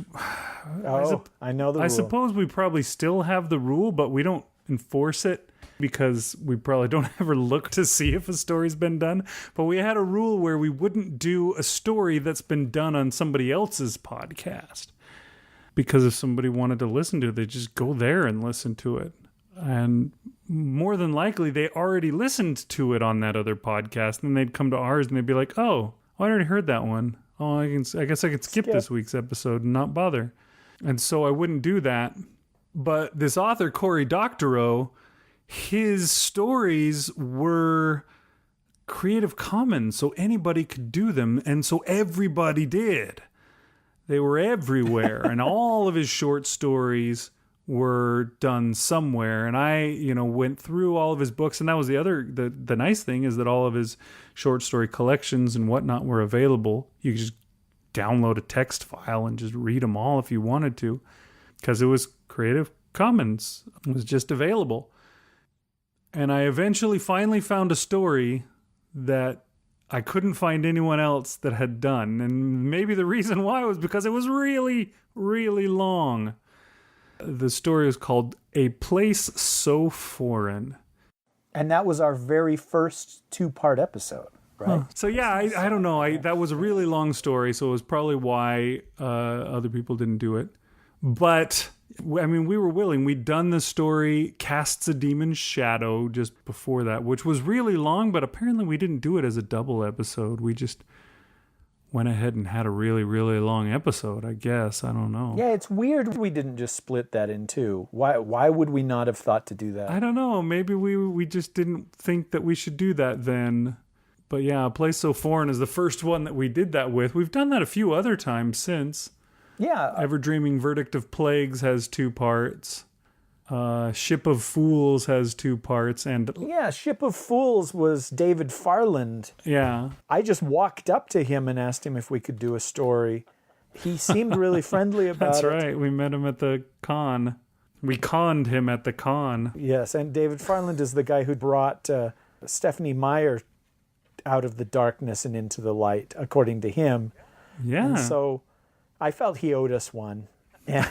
I know the rule. I suppose we probably still have the rule, but we don't enforce it because we probably don't ever look to see if a story's been done. But we had a rule where we wouldn't do a story that's been done on somebody else's podcast. Because if somebody wanted to listen to it, they'd just go there and listen to it. And more than likely, they already listened to it on that other podcast. And they'd come to ours and they'd be like, oh, I already heard that one. Oh, I guess I can skip this week's episode and not bother. And so I wouldn't do that. But this author, Cory Doctorow, his stories were Creative Commons, so anybody could do them. And so everybody did. They were everywhere. And all of his short stories were done somewhere. And I, went through all of his books. And that was the nice thing is that all of his short story collections and whatnot were available. You could just download a text file and just read them all if you wanted to, because it was Creative Commons. It was just available. And I eventually finally found a story that I couldn't find anyone else that had done. And maybe the reason why was because it was really, really long. The story is called A Place So Foreign. And that was our very first 2-part episode, right? So yeah, I don't know. That was a really long story, so it was probably why other people didn't do it. But, I mean, we were willing. We'd done the story Casts a Demon's Shadow just before that, which was really long, but apparently we didn't do it as a double episode. We just went ahead and had a really, really long episode, I guess. I don't know. Yeah, it's weird we didn't just split that in two. Why would we not have thought to do that? I don't know. Maybe we just didn't think that we should do that then. But yeah, A Place So Foreign is the first one that we did that with. We've done that a few other times since. Yeah. Ever Dreaming Verdict of Plagues has 2 parts. Ship of Fools has 2 parts, and Yeah, Ship of Fools was David Farland. yeah. I just walked up to him and asked him if we could do a story. He seemed really friendly about That's it. right. We met him at the con. We conned him at the con. Yes, and David Farland is the guy who brought Stephanie Meyer out of the darkness and into the light, according to him. Yeah. And so I felt he owed us one. And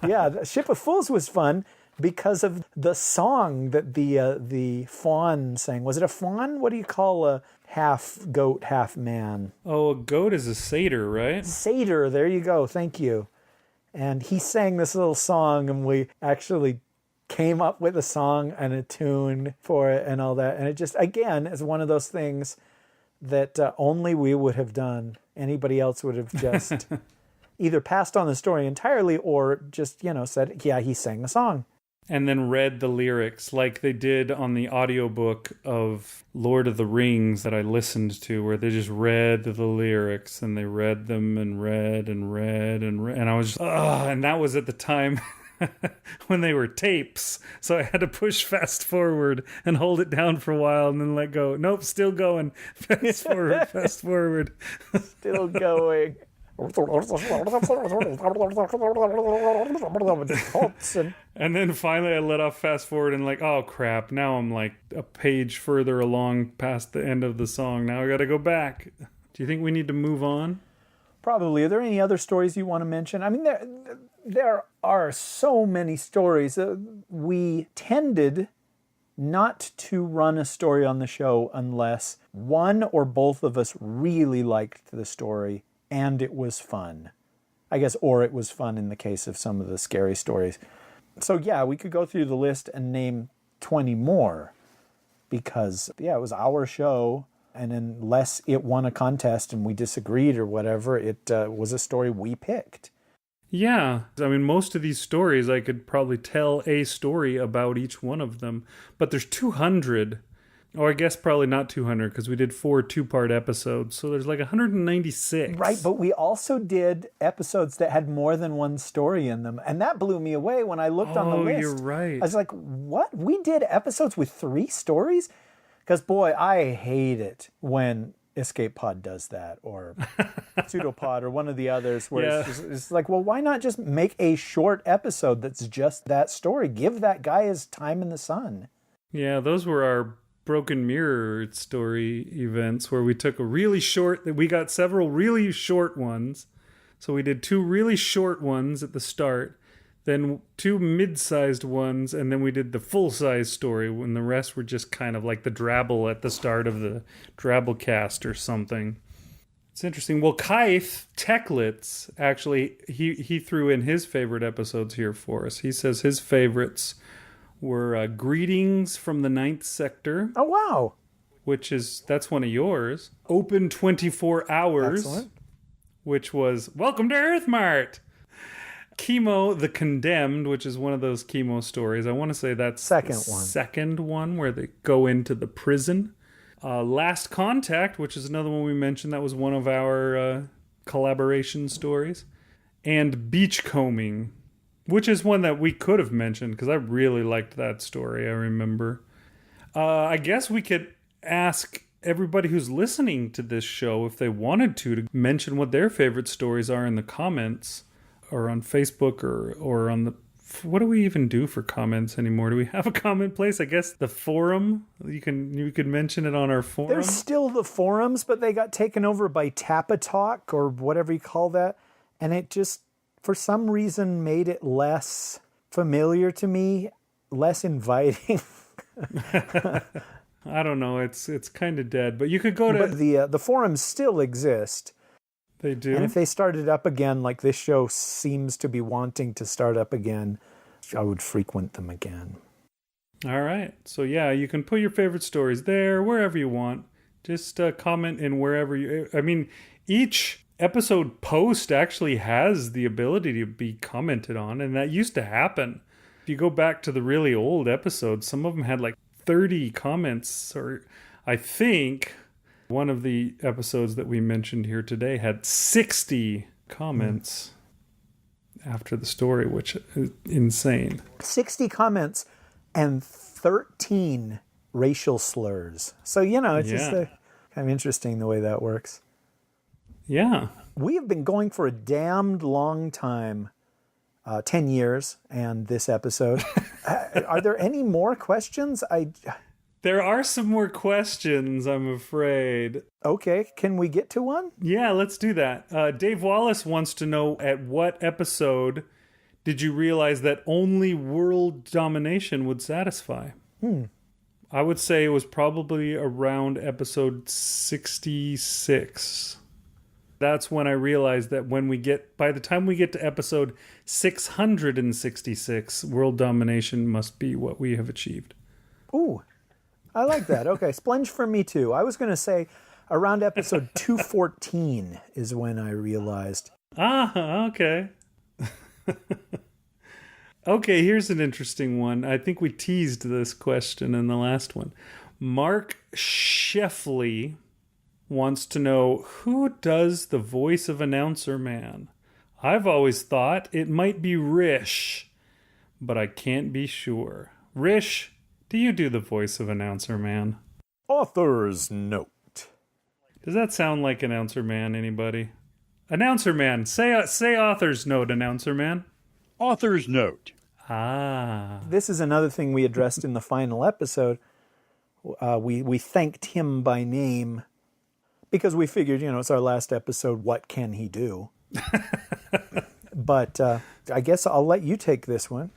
yeah, the Ship of Fools was fun because of the song that the fawn sang. Was it a fawn? What do you call a half goat, half man? Oh, a goat is a satyr, right? Satyr, there you go. Thank you. And he sang this little song, and we actually came up with a song and a tune for it and all that. And it just, again, is one of those things that only we would have done. Anybody else would have just either passed on the story entirely or just, said, yeah, he sang the song. And then read the lyrics like they did on the audiobook of Lord of the Rings that I listened to, where they just read the lyrics and they read them and read and read and read. And I was just, and that was at the time when they were tapes. So I had to push fast forward and hold it down for a while and then let go. Nope, still going. Fast forward, fast forward. Still going. And then finally I let off fast forward and oh crap, now I'm like a page further along past the end of the song. Now I gotta go back. Do you think we need to move on? Probably. Are there any other stories you want to mention? I mean, there are so many stories. We tended not to run a story on the show unless one or both of us really liked the story and it was fun. I guess, or it was fun in the case of some of the scary stories. So yeah, we could go through the list and name 20 more because, yeah, it was our show. And unless it won a contest and we disagreed or whatever, it was a story we picked. Yeah. I mean, most of these stories, I could probably tell a story about each one of them. But there's 200. Or I guess probably not 200 because we did 4 2-part episodes. So there's 196. Right, but we also did episodes that had more than one story in them. And that blew me away when I looked on the list. Oh, you're right. I was like, what? We did episodes with 3 stories? Because, boy, I hate it when Escape Pod does that, or Pseudopod, or one of the others, where it's like, well, why not just make a short episode that's just that story? Give that guy his time in the sun. Yeah, those were our Broken Mirror story events where we took we got several really short ones. So we did 2 really short ones at the start, then 2 mid-sized ones, and then we did the full-size story when the rest were just kind of like the drabble at the start of the Drabblecast or something. It's interesting. Well, Kaif Techlitz, actually, he threw in his favorite episodes here for us. He says his favorites were Greetings from the Ninth Sector. Oh, wow. That's one of yours. Open 24 Hours. Excellent. Which was Welcome to Earth Mart. Chemo the Condemned, which is one of those chemo stories. I want to say that's the second one where they go into the prison. Last Contact, which is another one we mentioned. That was one of our collaboration stories. And Beachcombing, which is one that we could have mentioned because I really liked that story, I remember. I guess we could ask everybody who's listening to this show if they wanted to mention what their favorite stories are in the comments. Or on Facebook or on the... What do we even do for comments anymore? Do we have a comment place? I guess the forum. You could mention it on our forum. There's still the forums, but they got taken over by Tapatalk or whatever you call that. And it just, for some reason, made it less familiar to me, less inviting. I don't know. It's kind of dead. But you could go to... But the forums still exist. They do. And if they started up again, like this show seems to be wanting to start up again, I would frequent them again. All right. So yeah, you can put your favorite stories there, wherever you want. Just comment in wherever you... I mean, each episode post actually has the ability to be commented on, and that used to happen. If you go back to the really old episodes, some of them had 30 comments, or I think... One of the episodes that we mentioned here today had 60 comments. after the story, which is insane. 60 comments and 13 racial slurs. So, it's just kind of interesting the way that works. Yeah. We have been going for a damned long time, 10 years, and this episode. Are there any more questions? There are some more questions, I'm afraid. Okay, can we get to one? Yeah, let's do that. Dave Wallace wants to know, at what episode did you realize that only world domination would satisfy? I would say it was probably around episode 66. That's when I realized that by the time we get to episode 666, world domination must be what we have achieved. Ooh, I like that. Okay, splenge for me too. I was going to say around episode 214 is when I realized. Okay. Okay, here's an interesting one. I think we teased this question in the last one. Mark Sheffley wants to know, who does the voice of Announcer Man? I've always thought it might be Rish, but I can't be sure. Rish, do you do the voice of Announcer Man? Author's note. Does that sound like Announcer Man, anybody? Announcer Man, say author's note, Announcer Man. Author's note. This is another thing we addressed in the final episode. We thanked him by name because we figured, it's our last episode. What can he do? But I guess I'll let you take this one.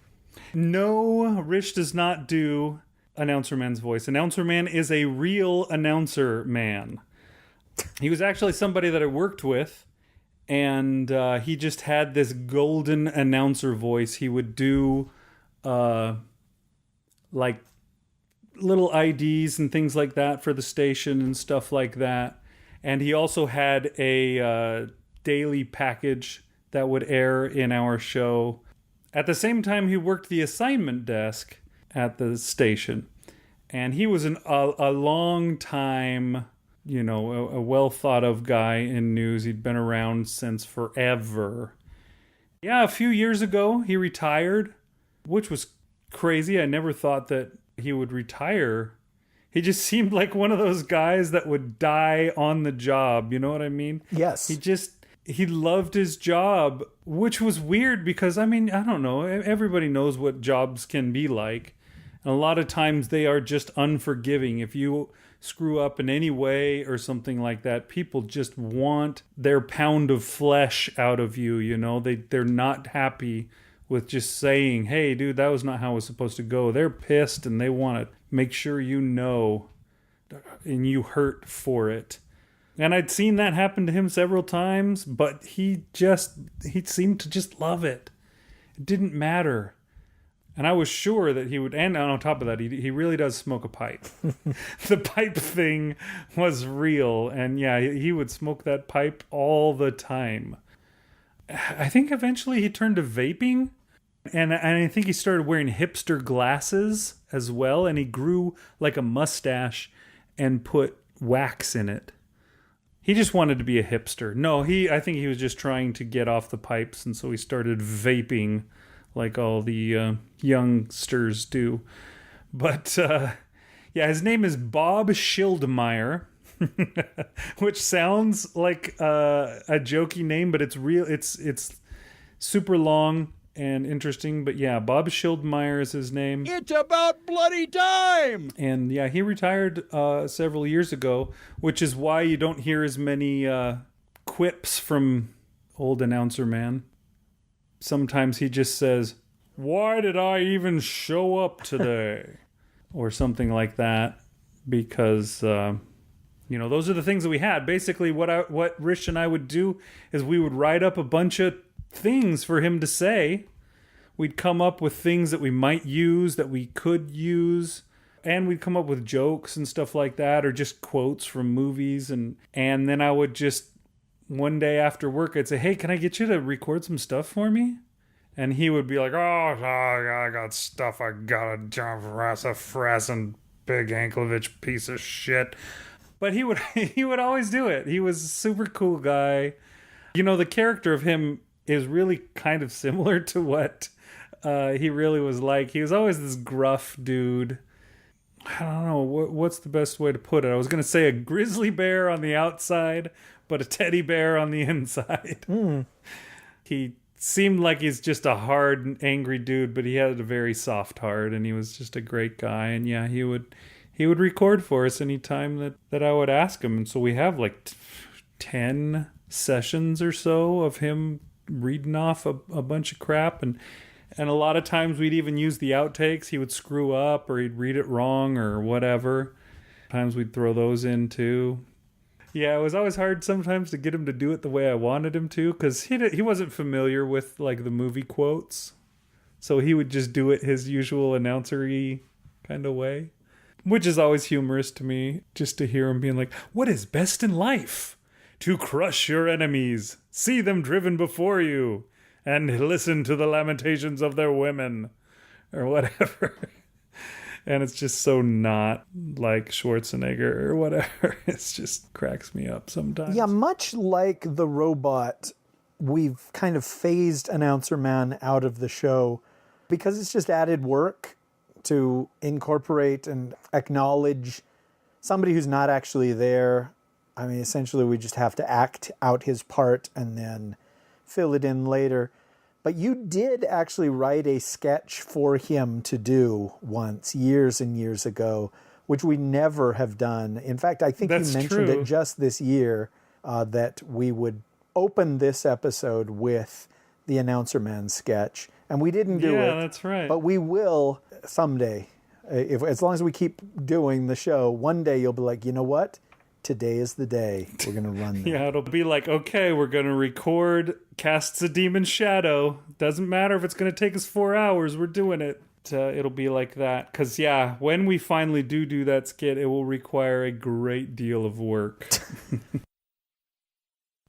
No, Rish does not do Announcer Man's voice. Announcer Man is a real announcer man. He was actually somebody that I worked with, and he just had this golden announcer voice. He would do like little IDs and things like that for the station and stuff like that. And he also had a daily package that would air in our show. At the same time, he worked the assignment desk at the station. And he was a long time, a well thought of guy in news. He'd been around since forever. Yeah, a few years ago, he retired, which was crazy. I never thought that he would retire. He just seemed like one of those guys that would die on the job. You know what I mean? Yes. He loved his job, which was weird because, I don't know. Everybody knows what jobs can be like. And a lot of times they are just unforgiving. If you screw up in any way or something like that, people just want their pound of flesh out of you, They're not happy with just saying, hey, dude, that was not how it was supposed to go. They're pissed and they want to make sure and you hurt for it. And I'd seen that happen to him several times, but he seemed to just love it. It didn't matter. And I was sure that he would, and on top of that, he really does smoke a pipe. The pipe thing was real, and yeah, he would smoke that pipe all the time. I think eventually he turned to vaping, and I think he started wearing hipster glasses as well, and he grew like a mustache and put wax in it. He just wanted to be a hipster. No, I think he was just trying to get off the pipes, and so he started vaping like all the youngsters do. But yeah, his name is Bob Schildmeyer, which sounds like a jokey name, but it's real. It's super long and interesting. But yeah, Bob Schildmeyer is his name. It's about bloody time! And yeah, he retired several years ago, which is why you don't hear as many quips from old Announcer Man. Sometimes he just says, "Why did I even show up today?" or something like that, because those are the things that we had. Basically, what Rich and I would do is we would write up a bunch of things for him to say. We'd come up with things that we might use, that we could use, and we'd come up with jokes and stuff like that, or just quotes from movies, and then I would just, one day after work, I'd say, "Hey, can I get you to record some stuff for me?" And he would be like, "Oh, I got stuff I gotta jump Frassin, Big Anklevich piece of shit." But he would always do it. He was a super cool guy. The character of him is really kind of similar to what he really was like. He was always this gruff dude. I don't know, what's the best way to put it? I was going to say a grizzly bear on the outside, but a teddy bear on the inside. He seemed like he's just a hard and angry dude, but he had a very soft heart, and he was just a great guy. And yeah, he would record for us anytime that I would ask him. And so we have like 10 sessions or so of him reading off a bunch of crap, and a lot of times we'd even use the outtakes. He would screw up or he'd read it wrong or whatever. Times we'd throw those in too. Yeah, it was always hard sometimes to get him to do it the way I wanted him to, because he wasn't familiar with like the movie quotes. So he would just do it his usual announcer-y kind of way, which is always humorous to me, just to hear him being like, "What is best in life? To crush your enemies, see them driven before you, and listen to the lamentations of their women," or whatever. And it's just so not like Schwarzenegger or whatever. It just cracks me up sometimes. Yeah, much like the robot, we've kind of phased Announcer Man out of the show because it's just added work to incorporate and acknowledge somebody who's not actually there. I mean, essentially, we just have to act out his part and then fill it in later. But you did actually write a sketch for him to do once, years and years ago, which we never have done. In fact, I think you mentioned it just this year, that we would open this episode with the Announcer Man sketch. And we didn't do it. Yeah, that's right. But we will someday. As long as we keep doing the show, one day you'll be like, you know what? Today is the day we're going to run that. Yeah, it'll be like, okay, we're going to record Casts a Demon's Shadow. Doesn't matter if it's going to take us 4 hours. We're doing it. It'll be like that. Because, yeah, when we finally do that skit, it will require a great deal of work.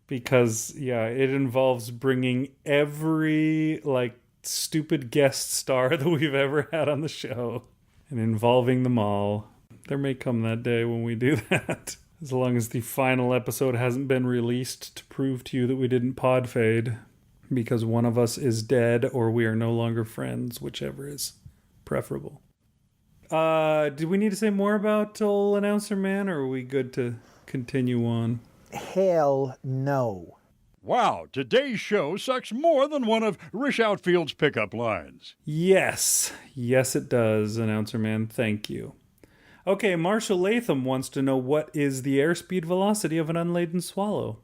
Because, yeah, it involves bringing every, like, stupid guest star that we've ever had on the show and involving them all. There may come that day when we do that. As long as the final episode hasn't been released to prove to you that we didn't pod fade because one of us is dead or we are no longer friends, whichever is preferable. Do we need to say more about old Announcer Man, or are we good to continue on? Hell no. Wow, today's show sucks more than one of Rish Outfield's pickup lines. Yes. Yes, it does, Announcer Man. Thank you. Okay, Marshall Latham wants to know, what is the airspeed velocity of an unladen swallow?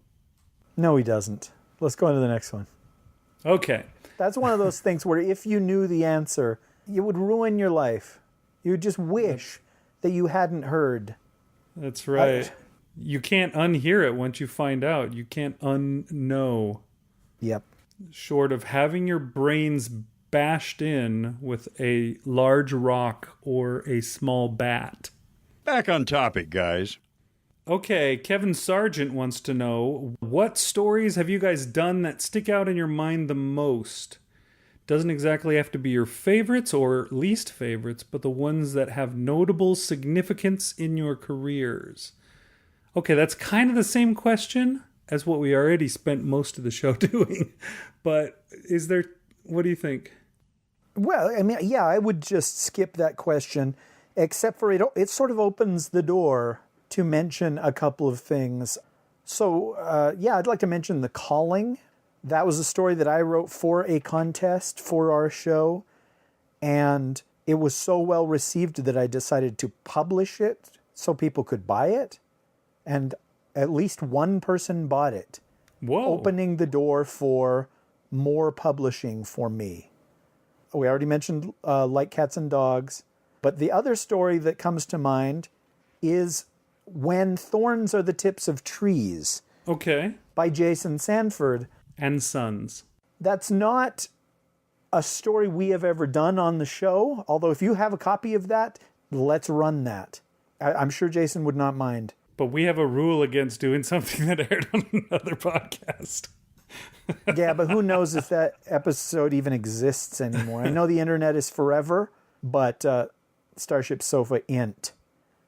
No, he doesn't. Let's go on to the next one. Okay. That's one of those things where if you knew the answer, it would ruin your life. You would just wish that you hadn't heard. That's right. You can't unhear it once you find out. You can't unknow. Yep. Short of having your brains bashed in with a large rock or a small bat. Back on topic, guys. Okay, Kevin Sargent wants to know, what stories have you guys done that stick out in your mind the most? Doesn't exactly have to be your favorites or least favorites, but the ones that have notable significance in your careers. Okay, that's kind of the same question as what we already spent most of the show doing. But what do you think? Well, I mean, yeah, I would just skip that question, except for it sort of opens the door to mention a couple of things. So, I'd like to mention The Calling. That was a story that I wrote for a contest for our show, and it was so well received that I decided to publish it so people could buy it, and at least one person bought it. Whoa. Opening the door for more publishing for me. We already mentioned Like Cats and Dogs, but the other story that comes to mind is When Thorns Are the Tips of Trees. Okay. By Jason Sanford. And Sons. That's not a story we have ever done on the show, although if you have a copy of that, let's run that. I'm sure Jason would not mind. But we have a rule against doing something that aired on another podcast. Yeah, but who knows if that episode even exists anymore. I know the internet is forever, but Starship Sofa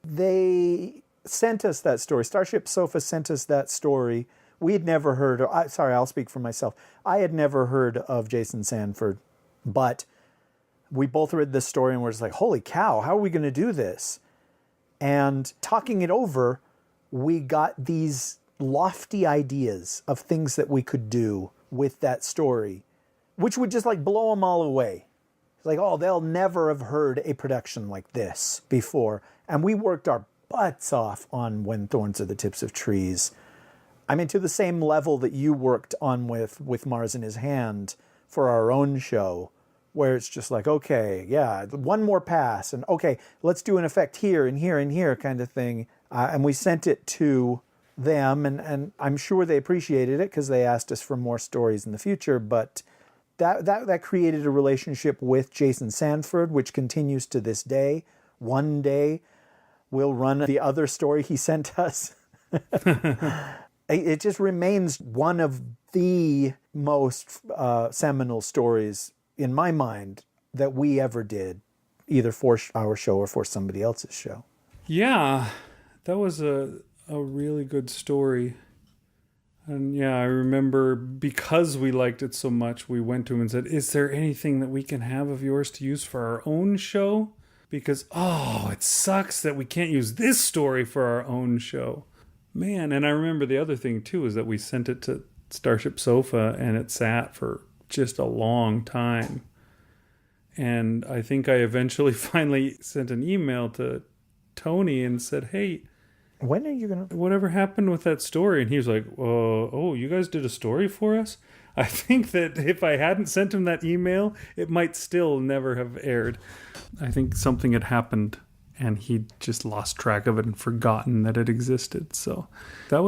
They sent us that story. Starship Sofa sent us that story we had never heard, sorry, I'll speak for myself. I had never heard of Jason Sanford, but we both read this story and we're just like, holy cow, how are we going to do this? And talking it over, we got these lofty ideas of things that we could do with that story, which would just like blow them all away. It's like, oh, they'll never have heard a production like this before. And we worked our butts off on When Thorns Are the Tips of Trees. I mean, to the same level that you worked on with Mars in His Hand for our own show, where it's just like, okay, yeah, one more pass, and okay, let's do an effect here and here and here kind of thing. And we sent it to them, and I'm sure they appreciated it because they asked us for more stories in the future, but that created a relationship with Jason Sanford, which continues to this day. One day, we'll run the other story he sent us. It just remains one of the most seminal stories in my mind that we ever did, either for our show or for somebody else's show. Yeah, that was a really good story. And yeah, I remember because we liked it so much, we went to him and said, is there anything that we can have of yours to use for our own show? Because, it sucks that we can't use this story for our own show. Man, and I remember the other thing too is that we sent it to Starship Sofa and it sat for just a long time. And I think I eventually finally sent an email to Tony and said, hey, when are you going to... whatever happened with that story? And he was like, oh, you guys did a story for us? I think that if I hadn't sent him that email, it might still never have aired. I think something had happened and he just lost track of it and forgotten that it existed. So it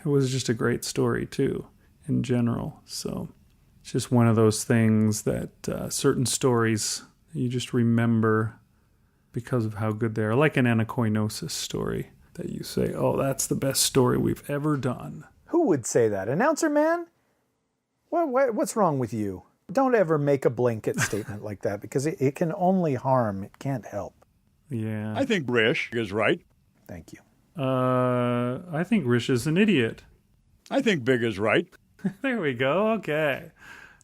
was just a great story too, in general. So it's just one of those things that certain stories you just remember because of how good they are. Like an anacoinosis story that you say, oh, that's the best story we've ever done. Who would say that? Announcer man? What's wrong with you? Don't ever make a blanket statement like that because it can only harm. It can't help. Yeah. I think Rish is right. Thank you. I think Rish is an idiot. I think Big is right. There we go. Okay.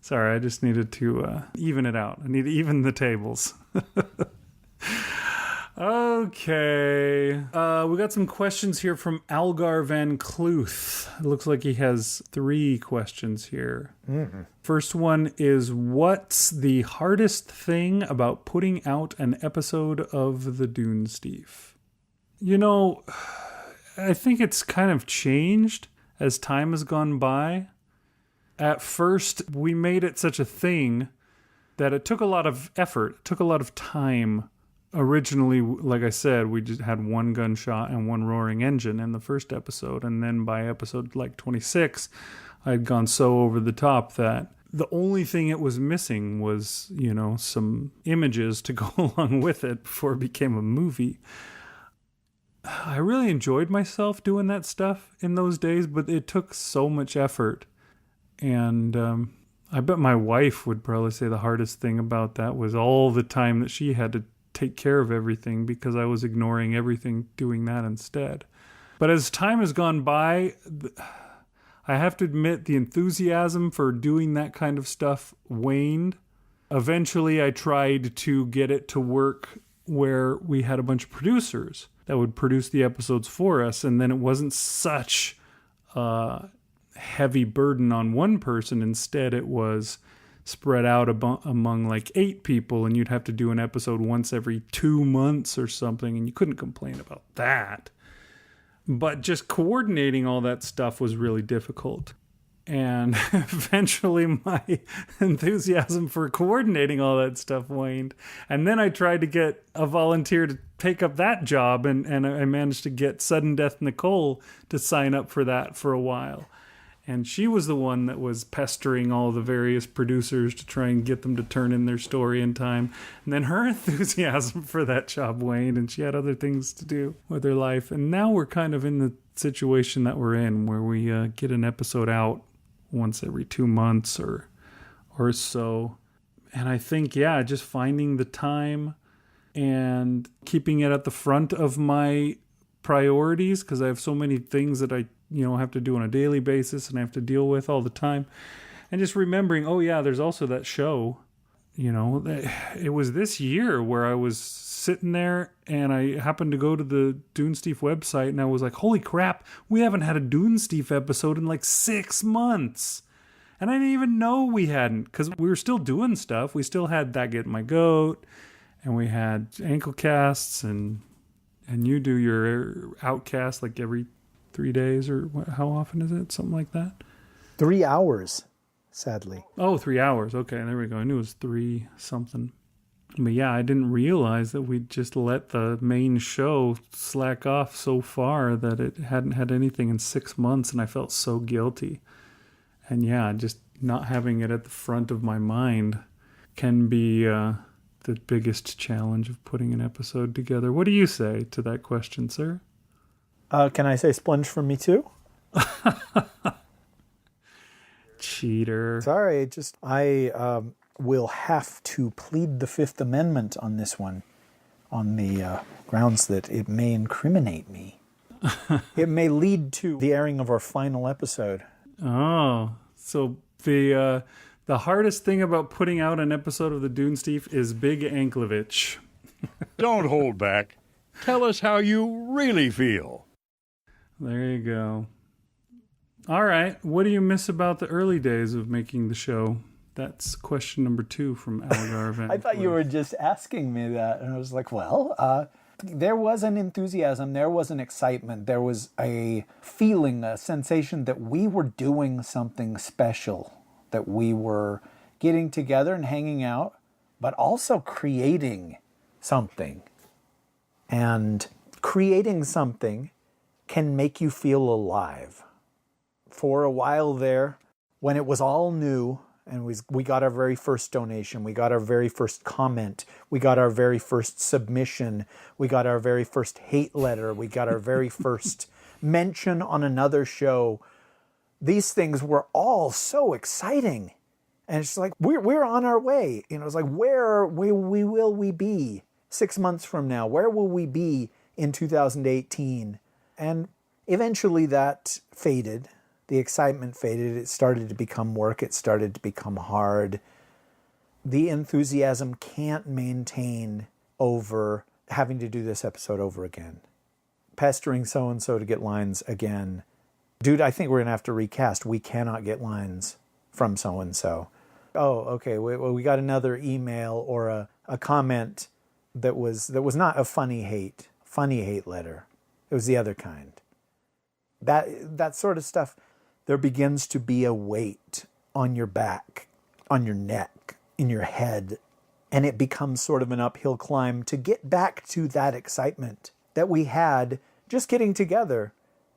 Sorry, I just needed to even it out. I need to even the tables. Okay. We got some questions here from Algar Van Cluth. It looks like he has 3 questions here. Mm-hmm. First one is, what's the hardest thing about putting out an episode of the Dunesteef? You know, I think it's kind of changed as time has gone by. At first, we made it such a thing that it took a lot of effort, it took a lot of time. Originally, like I said, we just had 1 gunshot and 1 roaring engine in the first episode. And then by episode like 26, I had gone so over the top that the only thing it was missing was, some images to go along with it before it became a movie. I really enjoyed myself doing that stuff in those days, but it took so much effort. And I bet my wife would probably say the hardest thing about that was all the time that she had to take care of everything because I was ignoring everything doing that instead. But as time has gone by, I have to admit the enthusiasm for doing that kind of stuff waned. Eventually, I tried to get it to work where we had a bunch of producers that would produce the episodes for us, and then it wasn't such a heavy burden on one person. Instead, it was spread out among like 8 people, and you'd have to do an episode once every 2 months or something, and you couldn't complain about that. But just coordinating all that stuff was really difficult. And eventually my enthusiasm for coordinating all that stuff waned. And then I tried to get a volunteer to take up that job, and I managed to get Sudden Death Nicole to sign up for that for a while. And she was the one that was pestering all the various producers to try and get them to turn in their story in time. And then her enthusiasm for that job waned, and she had other things to do with her life. And now we're kind of in the situation that we're in, where we get an episode out once every 2 months or so. And I think, just finding the time and keeping it at the front of my priorities, because I have so many things that I have to do on a daily basis and I have to deal with all the time. And just remembering, oh yeah, there's also that show. It was this year where I was sitting there and I happened to go to the Dunesteef website and I was like, holy crap, we haven't had a Dunesteef episode in like 6 months. And I didn't even know we hadn't, because we were still doing stuff. We still had That Get My Goat, and we had ankle casts, and you do your outcast like every 3 days, or how often is it? Something like that? 3 hours, sadly. Oh, 3 hours. Okay, there we go. I knew it was 3 something. But yeah, I didn't realize that we'd just let the main show slack off so far that it hadn't had anything in 6 months, and I felt so guilty. And yeah, just not having it at the front of my mind can be the biggest challenge of putting an episode together. What do you say to that question, sir? Can I say splunge for me too? Cheater. Sorry, I will have to plead the Fifth Amendment on this one, on the grounds that it may incriminate me. It may lead to the airing of our final episode. Oh, so the hardest thing about putting out an episode of the Dunesteef is Big Anklovich. Don't hold back. Tell us how you really feel. There you go. All right. What do you miss about the early days of making the show? That's question number 2 from Algar Van. I thought you were just asking me that. And I was like, well, there was an enthusiasm. There was an excitement. There was a feeling, a sensation that we were doing something special, that we were getting together and hanging out, but also creating something. And creating something can make you feel alive. For a while there, when it was all new, and we got our very first donation, we got our very first comment, we got our very first submission, we got our very first hate letter, we got our very first mention on another show. These things were all so exciting. And it's like, we're on our way. It's like, where will we be 6 months from now? Where will we be in 2018? And eventually that faded. The excitement faded. It started to become work. It started to become hard. The enthusiasm can't maintain over having to do this episode over again. Pestering so-and-so to get lines again. Dude, I think we're going to have to recast. We cannot get lines from so-and-so. Oh, okay, we got another email or a comment that was not a funny hate letter. It was the other kind. That sort of stuff. There begins to be a weight on your back, on your neck, in your head, and it becomes sort of an uphill climb to get back to that excitement that we had just getting together.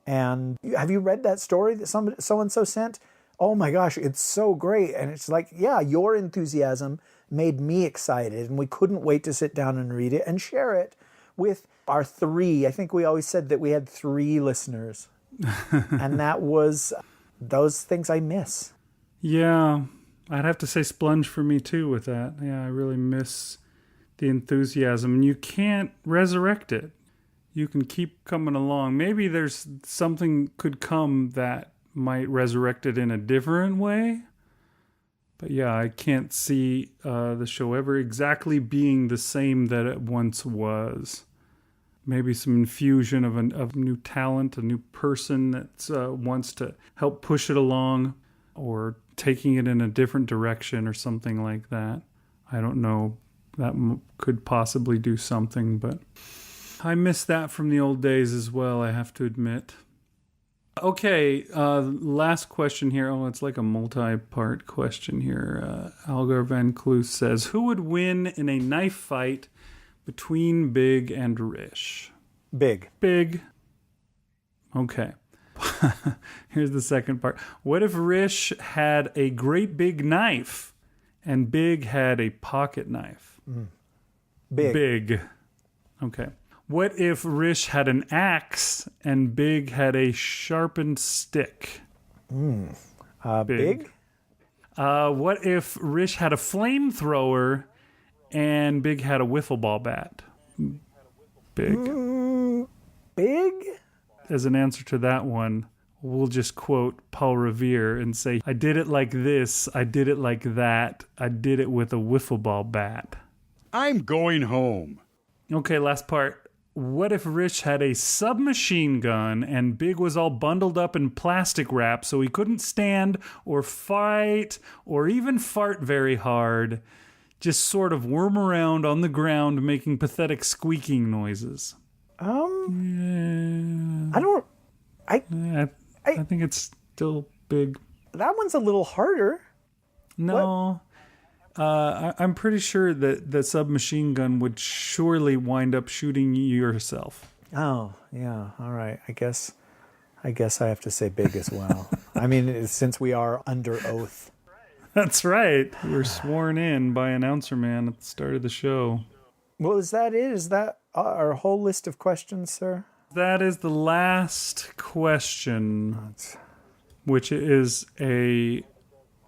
And have you read that story that so-and-so sent? Oh my gosh, it's so great. And it's like, yeah, your enthusiasm made me excited, and we couldn't wait to sit down and read it and share it with our 3. I think we always said that we had 3 listeners. And that was those things I miss. Yeah, I'd have to say splunge for me too with that. Yeah, I really miss the enthusiasm. And you can't resurrect it. You can keep coming along. Maybe there's something could come that might resurrect it in a different way. But yeah, I can't see the show ever exactly being the same that it once was. Maybe some infusion of new talent, a new person that wants to help push it along, or taking it in a different direction or something like that. I don't know. That could possibly do something, but I miss that from the old days as well, I have to admit. Okay, last question here. Oh, it's like a multi-part question here. Algar Van Kloos says, who would win in a knife fight between Big and Rish? Big. Big. Okay. Here's the second part. What if Rish had a great big knife and Big had a pocket knife? Big. Big. Okay. What if Rish had an axe and Big had a sharpened stick? Big? What if Rish had a flamethrower and Big had a wiffle ball bat? Big. Big? As an answer to that one, we'll just quote Paul Revere and say, I did it like this, I did it like that, I did it with a wiffle ball bat. I'm going home. Okay, last part. What if Rich had a submachine gun and Big was all bundled up in plastic wrap so he couldn't stand or fight or even fart very hard, just sort of worm around on the ground making pathetic squeaking noises? I think it's still Big. That one's a little harder. No. I'm pretty sure that the submachine gun would surely wind up shooting you yourself. Oh, yeah. All right. I guess I have to say Big as well. I mean, since we are under oath. That's right. We were sworn in by announcer man at the start of the show. Well, is that it? Is that our whole list of questions, sir? That is the last question, which is a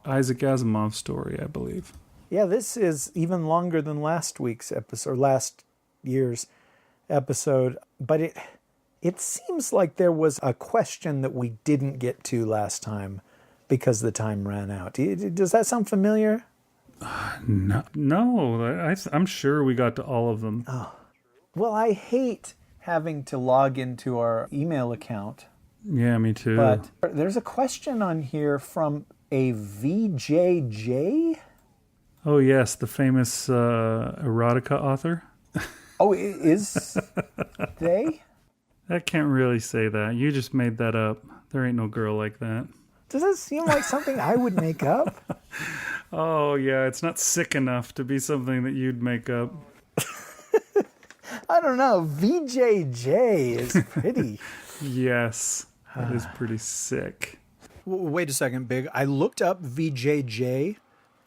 Isaac Asimov story, I believe. Yeah, this is even longer than last week's episode, or last year's episode. But it seems like there was a question that we didn't get to last time because the time ran out. Does that sound familiar? No, I'm sure we got to all of them. Oh. Well, I hate having to log into our email account. Yeah, me too. But there's a question on here from a VJJ. Oh, yes, the famous erotica author. Oh, is they? I can't really say that. You just made that up. There ain't no girl like that. Does that seem like something I would make up? Oh, yeah, it's not sick enough to be something that you'd make up. I don't know. VJJ is pretty. Yes, that is pretty sick. Wait a second, Big. I looked up VJJ,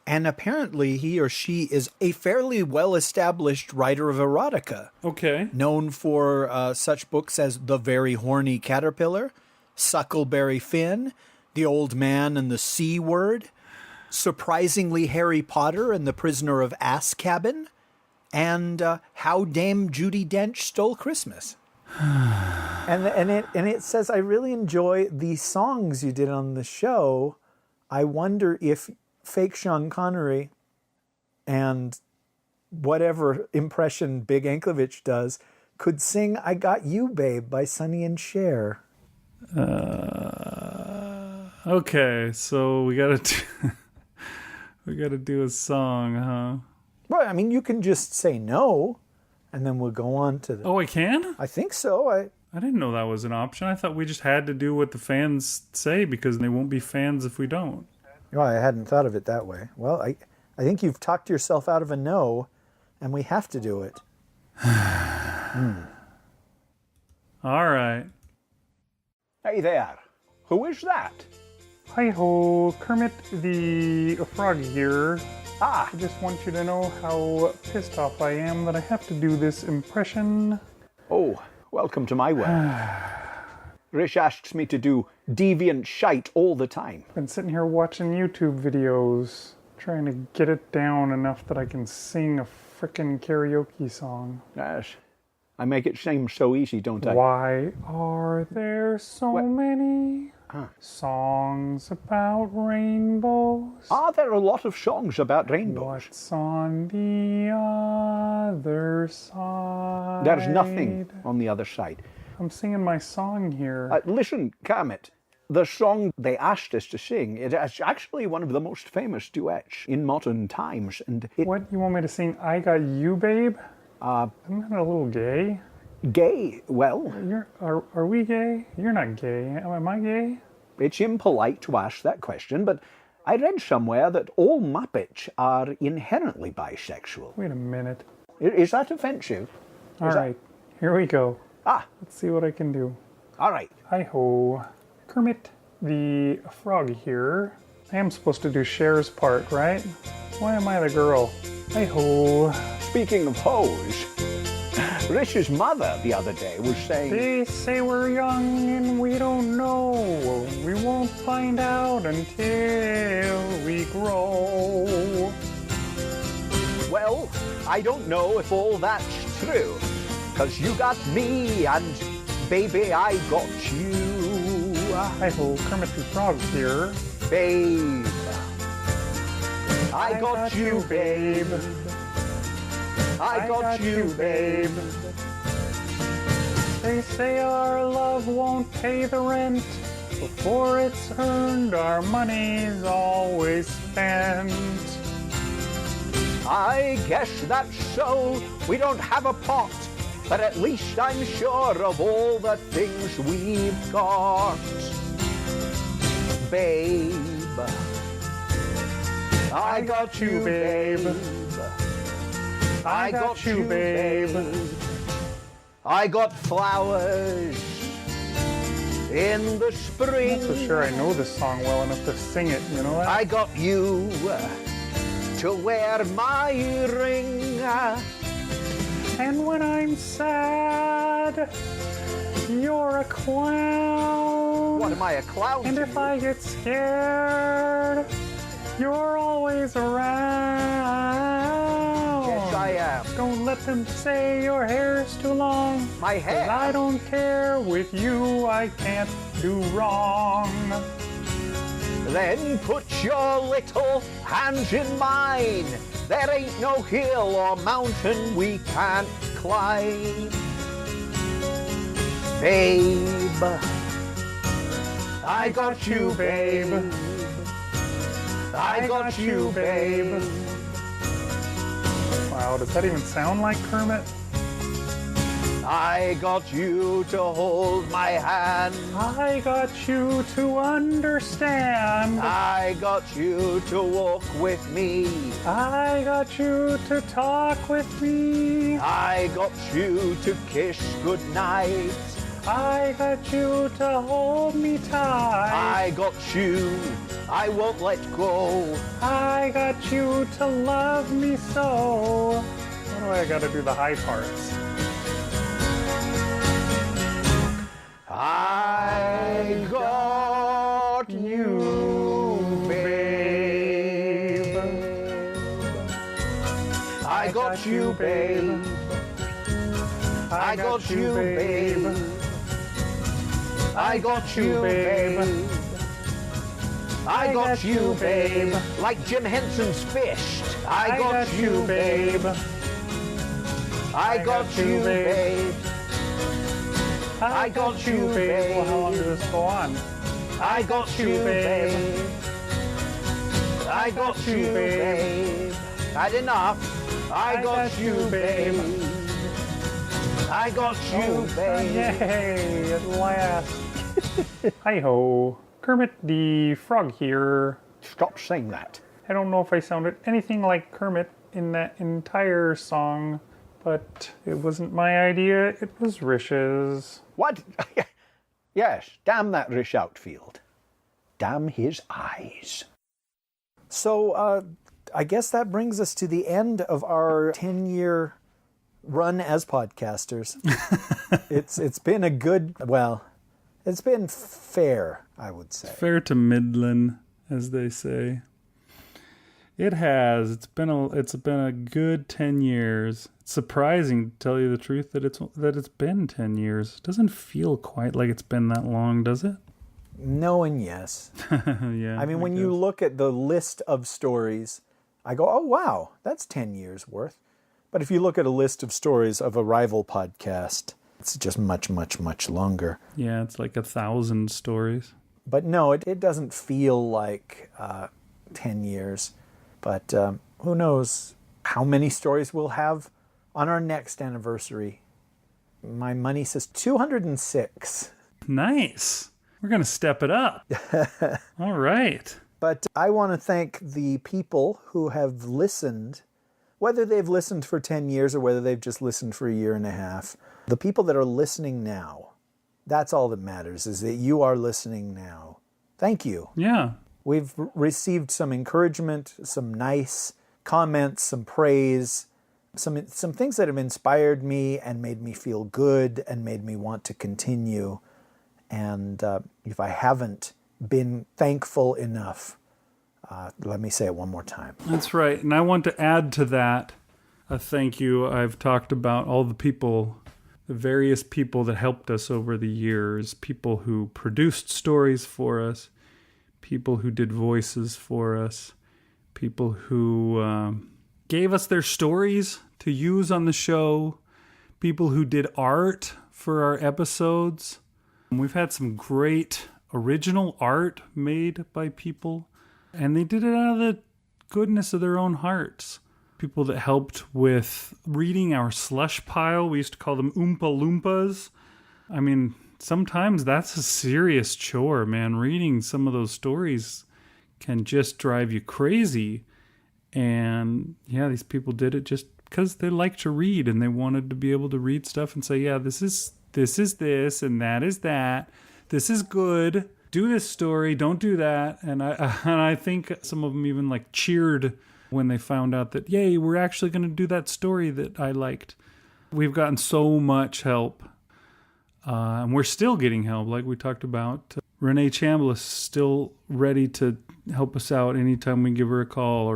and apparently he or she is a fairly well-established writer of erotica. Okay. Known for such books as The Very Horny Caterpillar, Suckleberry Finn, The Old Man and the C Word, Surprisingly Harry Potter and the Prisoner of Azkaban, and How Dame Judi Dench Stole Christmas. and it says, I really enjoy the songs you did on the show. I wonder if fake Sean Connery and whatever impression Big Anklevich does could sing I Got You, Babe by Sonny and Cher. Okay, so we gotta do a song, huh? Well, I mean, you can just say no, and then we'll go on to the... Oh, I can? I think so. I didn't know that was an option. I thought we just had to do what the fans say because they won't be fans if we don't. Well, I hadn't thought of it that way. Well, I think you've talked yourself out of a no, and we have to do it. All right. Hey there. Who is that? Hi-ho, Kermit the Frog here. Ah, I just want you to know how pissed off I am that I have to do this impression. oh, welcome to my world. Rish asks me to do deviant shite all the time. Been sitting here watching YouTube videos, trying to get it down enough that I can sing a frickin' karaoke song. Yes, I make it seem so easy, don't I? Why are there so many songs about rainbows? Are there a lot of songs about rainbows? What's on the other side? There's nothing on the other side. I'm singing my song here. Listen, Kermit, the song they asked us to sing, it is actually one of the most famous duets in modern times. And What, you want me to sing I Got You, Babe? Isn't that a little gay? Gay, well, Are we gay? You're not gay. Am I gay? it's impolite to ask that question, but I read somewhere that all Muppets are inherently bisexual. Wait a minute. Is that offensive? All right, here we go. Let's see what I can do. All right. Hi-ho. Kermit the Frog here. I am supposed to do Cher's part, right? Why am I the girl? Hi-ho. Speaking of hoes, Rich's mother the other day was saying... They say we're young and we don't know. We won't find out until we grow. Well, I don't know if all that's true, 'cause you got me and baby I got you. Hi-ho, Kermit the Frog here. Babe, I got you, babe. I got you, babe. They say our love won't pay the rent. Before it's earned, our money's always spent. I guess that's so. We don't have a pot, but at least I'm sure of all the things we've got. Babe, I got you, babe. I got you, babe. I got flowers in the spring. I'm not so sure I know this song well enough to sing it, you know that? I got you to wear my ring. And when I'm sad, you're a clown. What am I, a clown? And to if you? I get scared, you're always around. Yes, I am. Don't let them say your hair's too long. My hair? 'Cause I don't care. With you, I can't do wrong. Then put your little hands in mine. There ain't no hill or mountain we can't climb. Babe, I got you, babe. I got you, babe. Wow, does that even sound like Kermit? I got you to hold my hand. I got you to understand. I got you to walk with me. I got you to talk with me. I got you to kiss goodnight. I got you to hold me tight. I got you, I won't let go. I got you to love me so. What do I gotta do the high parts? I got you, babe. I got you, babe. I got you, babe. I got you, babe. I got you, babe. Like Jim Henson's fished. I got you, babe. I got you, babe. I got you, babe. Well, how long does this go on? I got you, babe. I got you, babe. Had enough. I got you, babe. I got you, babe. Yay, at last. Hi-ho, Kermit the Frog here. Stop saying that. I don't know if I sounded anything like Kermit in that entire song, but it wasn't my idea, it was Rish's. What? Yes, damn that Rish Outfield. Damn his eyes. So I guess that brings us to the end of our 10-year run as podcasters. It's been a good, well, it's been fair, I would say. Fair to Midland, as they say. It has. It's been a good 10 years. It's surprising, to tell you the truth, that it's been 10 years. It doesn't feel quite like it's been that long, does it? No and yes. Yeah. I mean, when you look at the list of stories, I go, oh, wow, that's 10 years worth. But if you look at a list of stories of a rival podcast, it's just much, much, much longer. Yeah, it's like 1,000 stories. But no, it doesn't feel like 10 years. But who knows how many stories we'll have on our next anniversary. My money says 206. Nice. We're going to step it up. All right. But I want to thank the people who have listened, whether they've listened for 10 years or whether they've just listened for a year and a half. The people that are listening now, that's all that matters, is that you are listening now. Thank you. Yeah. We've received some encouragement, some nice comments, some praise, some things that have inspired me and made me feel good and made me want to continue. And if I haven't been thankful enough, let me say it one more time. That's right. And I want to add to that a thank you. I've talked about all the people the various people that helped us over the years, people who produced stories for us, people who did voices for us, people who gave us their stories to use on the show, people who did art for our episodes. We've had some great original art made by people, and they did it out of the goodness of their own hearts. People that helped with reading our slush pile. We used to call them Oompa Loompas. I mean, sometimes that's a serious chore, man. Reading some of those stories can just drive you crazy. And yeah, these people did it just because they like to read and they wanted to be able to read stuff and say, yeah, this is this and that is that. This is good. Do this story. Don't do that. And I think some of them even like cheered when they found out that, yay, we're actually going to do that story that I liked. We've gotten so much help. And we're still getting help, like we talked about. Renee Chambliss is still ready to help us out anytime we give her a call,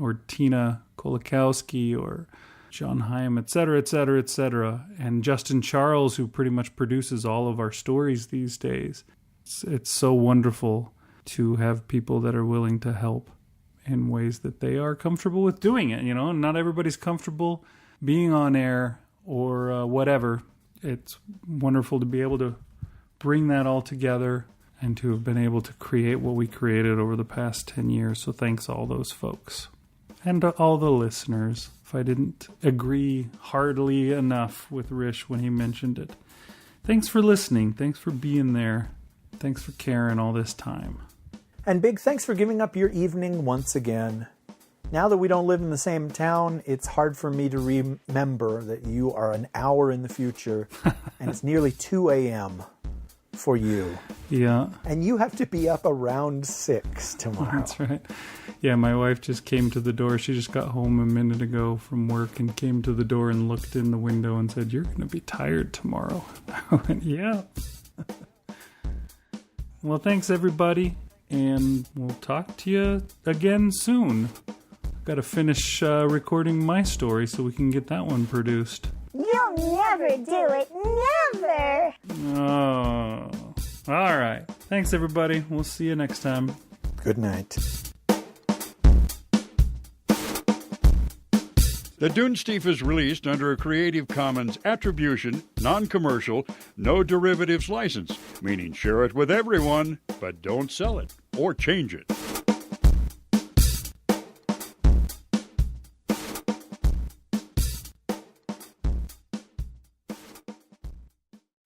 or Tina Kolakowski, or John Hyam, et cetera, et cetera, et cetera. And Justin Charles, who pretty much produces all of our stories these days. It's so wonderful to have people that are willing to help in ways that they are comfortable with doing it. You know, not everybody's comfortable being on air or whatever. It's wonderful to be able to bring that all together and to have been able to create what we created over the past 10 years. So thanks all those folks. And all the listeners, if I didn't agree heartily enough with Rish when he mentioned it. Thanks for listening. Thanks for being there. Thanks for caring all this time. And big thanks for giving up your evening once again. Now that we don't live in the same town, it's hard for me to remember that you are an hour in the future and it's nearly 2 a.m. for you. Yeah. And you have to be up around 6 tomorrow. That's right. Yeah, my wife just came to the door. She just got home a minute ago from work and came to the door and looked in the window and said, "You're going to be tired tomorrow." I went, yeah. Well, thanks everybody. And we'll talk to you again soon. I've got to finish recording my story so we can get that one produced. You'll never do it. Never. Oh. All right. Thanks, everybody. We'll see you next time. Good night. The Dunesteef is released under a Creative Commons Attribution, Non-Commercial, No Derivatives license, meaning share it with everyone, but don't sell it or change it.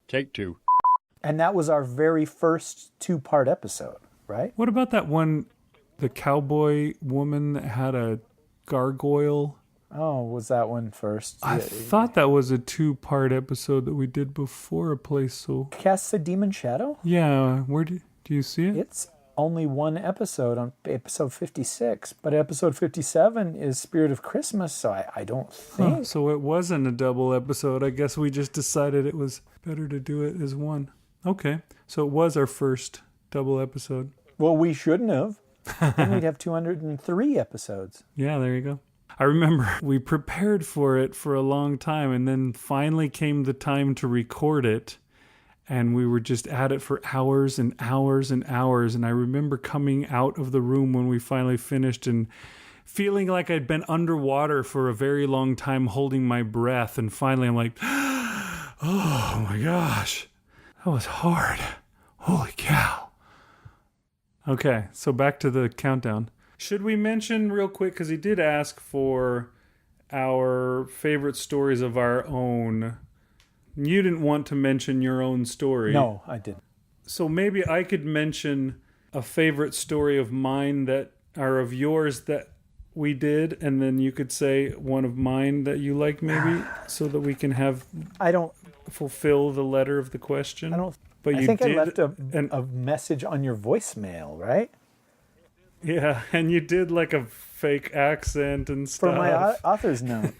Take 2. And that was our very first 2-part episode, right? What about that one, the cowboy woman that had a gargoyle? Oh, was that one first? I thought that was a 2-part episode that we did before A Place So... Cast the Demon Shadow? Yeah, where do you see it? It's only one episode on episode 56, but episode 57 is Spirit of Christmas, so I don't think... Oh, so it wasn't a double episode. I guess we just decided it was better to do it as one. Okay, so it was our first double episode. Well, we shouldn't have. Then we'd have 203 episodes. Yeah, there you go. I remember we prepared for it for a long time, and then finally came the time to record it, and we were just at it for hours and hours and hours. And I remember coming out of the room when we finally finished and feeling like I'd been underwater for a very long time, holding my breath. And finally I'm like, oh my gosh, that was hard. Holy cow. Okay, so back to the countdown. Should we mention real quick, because he did ask for our favorite stories of our own. You didn't want to mention your own story. No, I didn't. So maybe I could mention a favorite story of mine that are of yours that we did, and then you could say one of mine that you like, maybe, so that we can have... I don't... fulfill the letter of the question. I don't... But I think did, I left a message on your voicemail, right? Yeah, and you did like a fake accent and stuff. For my author's note.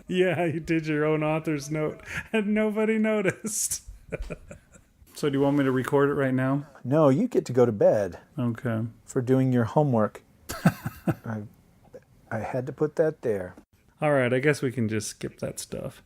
Yeah, you did your own author's note, and nobody noticed. So do you want me to record it right now? No, you get to go to bed. Okay. For doing your homework. I had to put that there. All right, I guess we can just skip that stuff.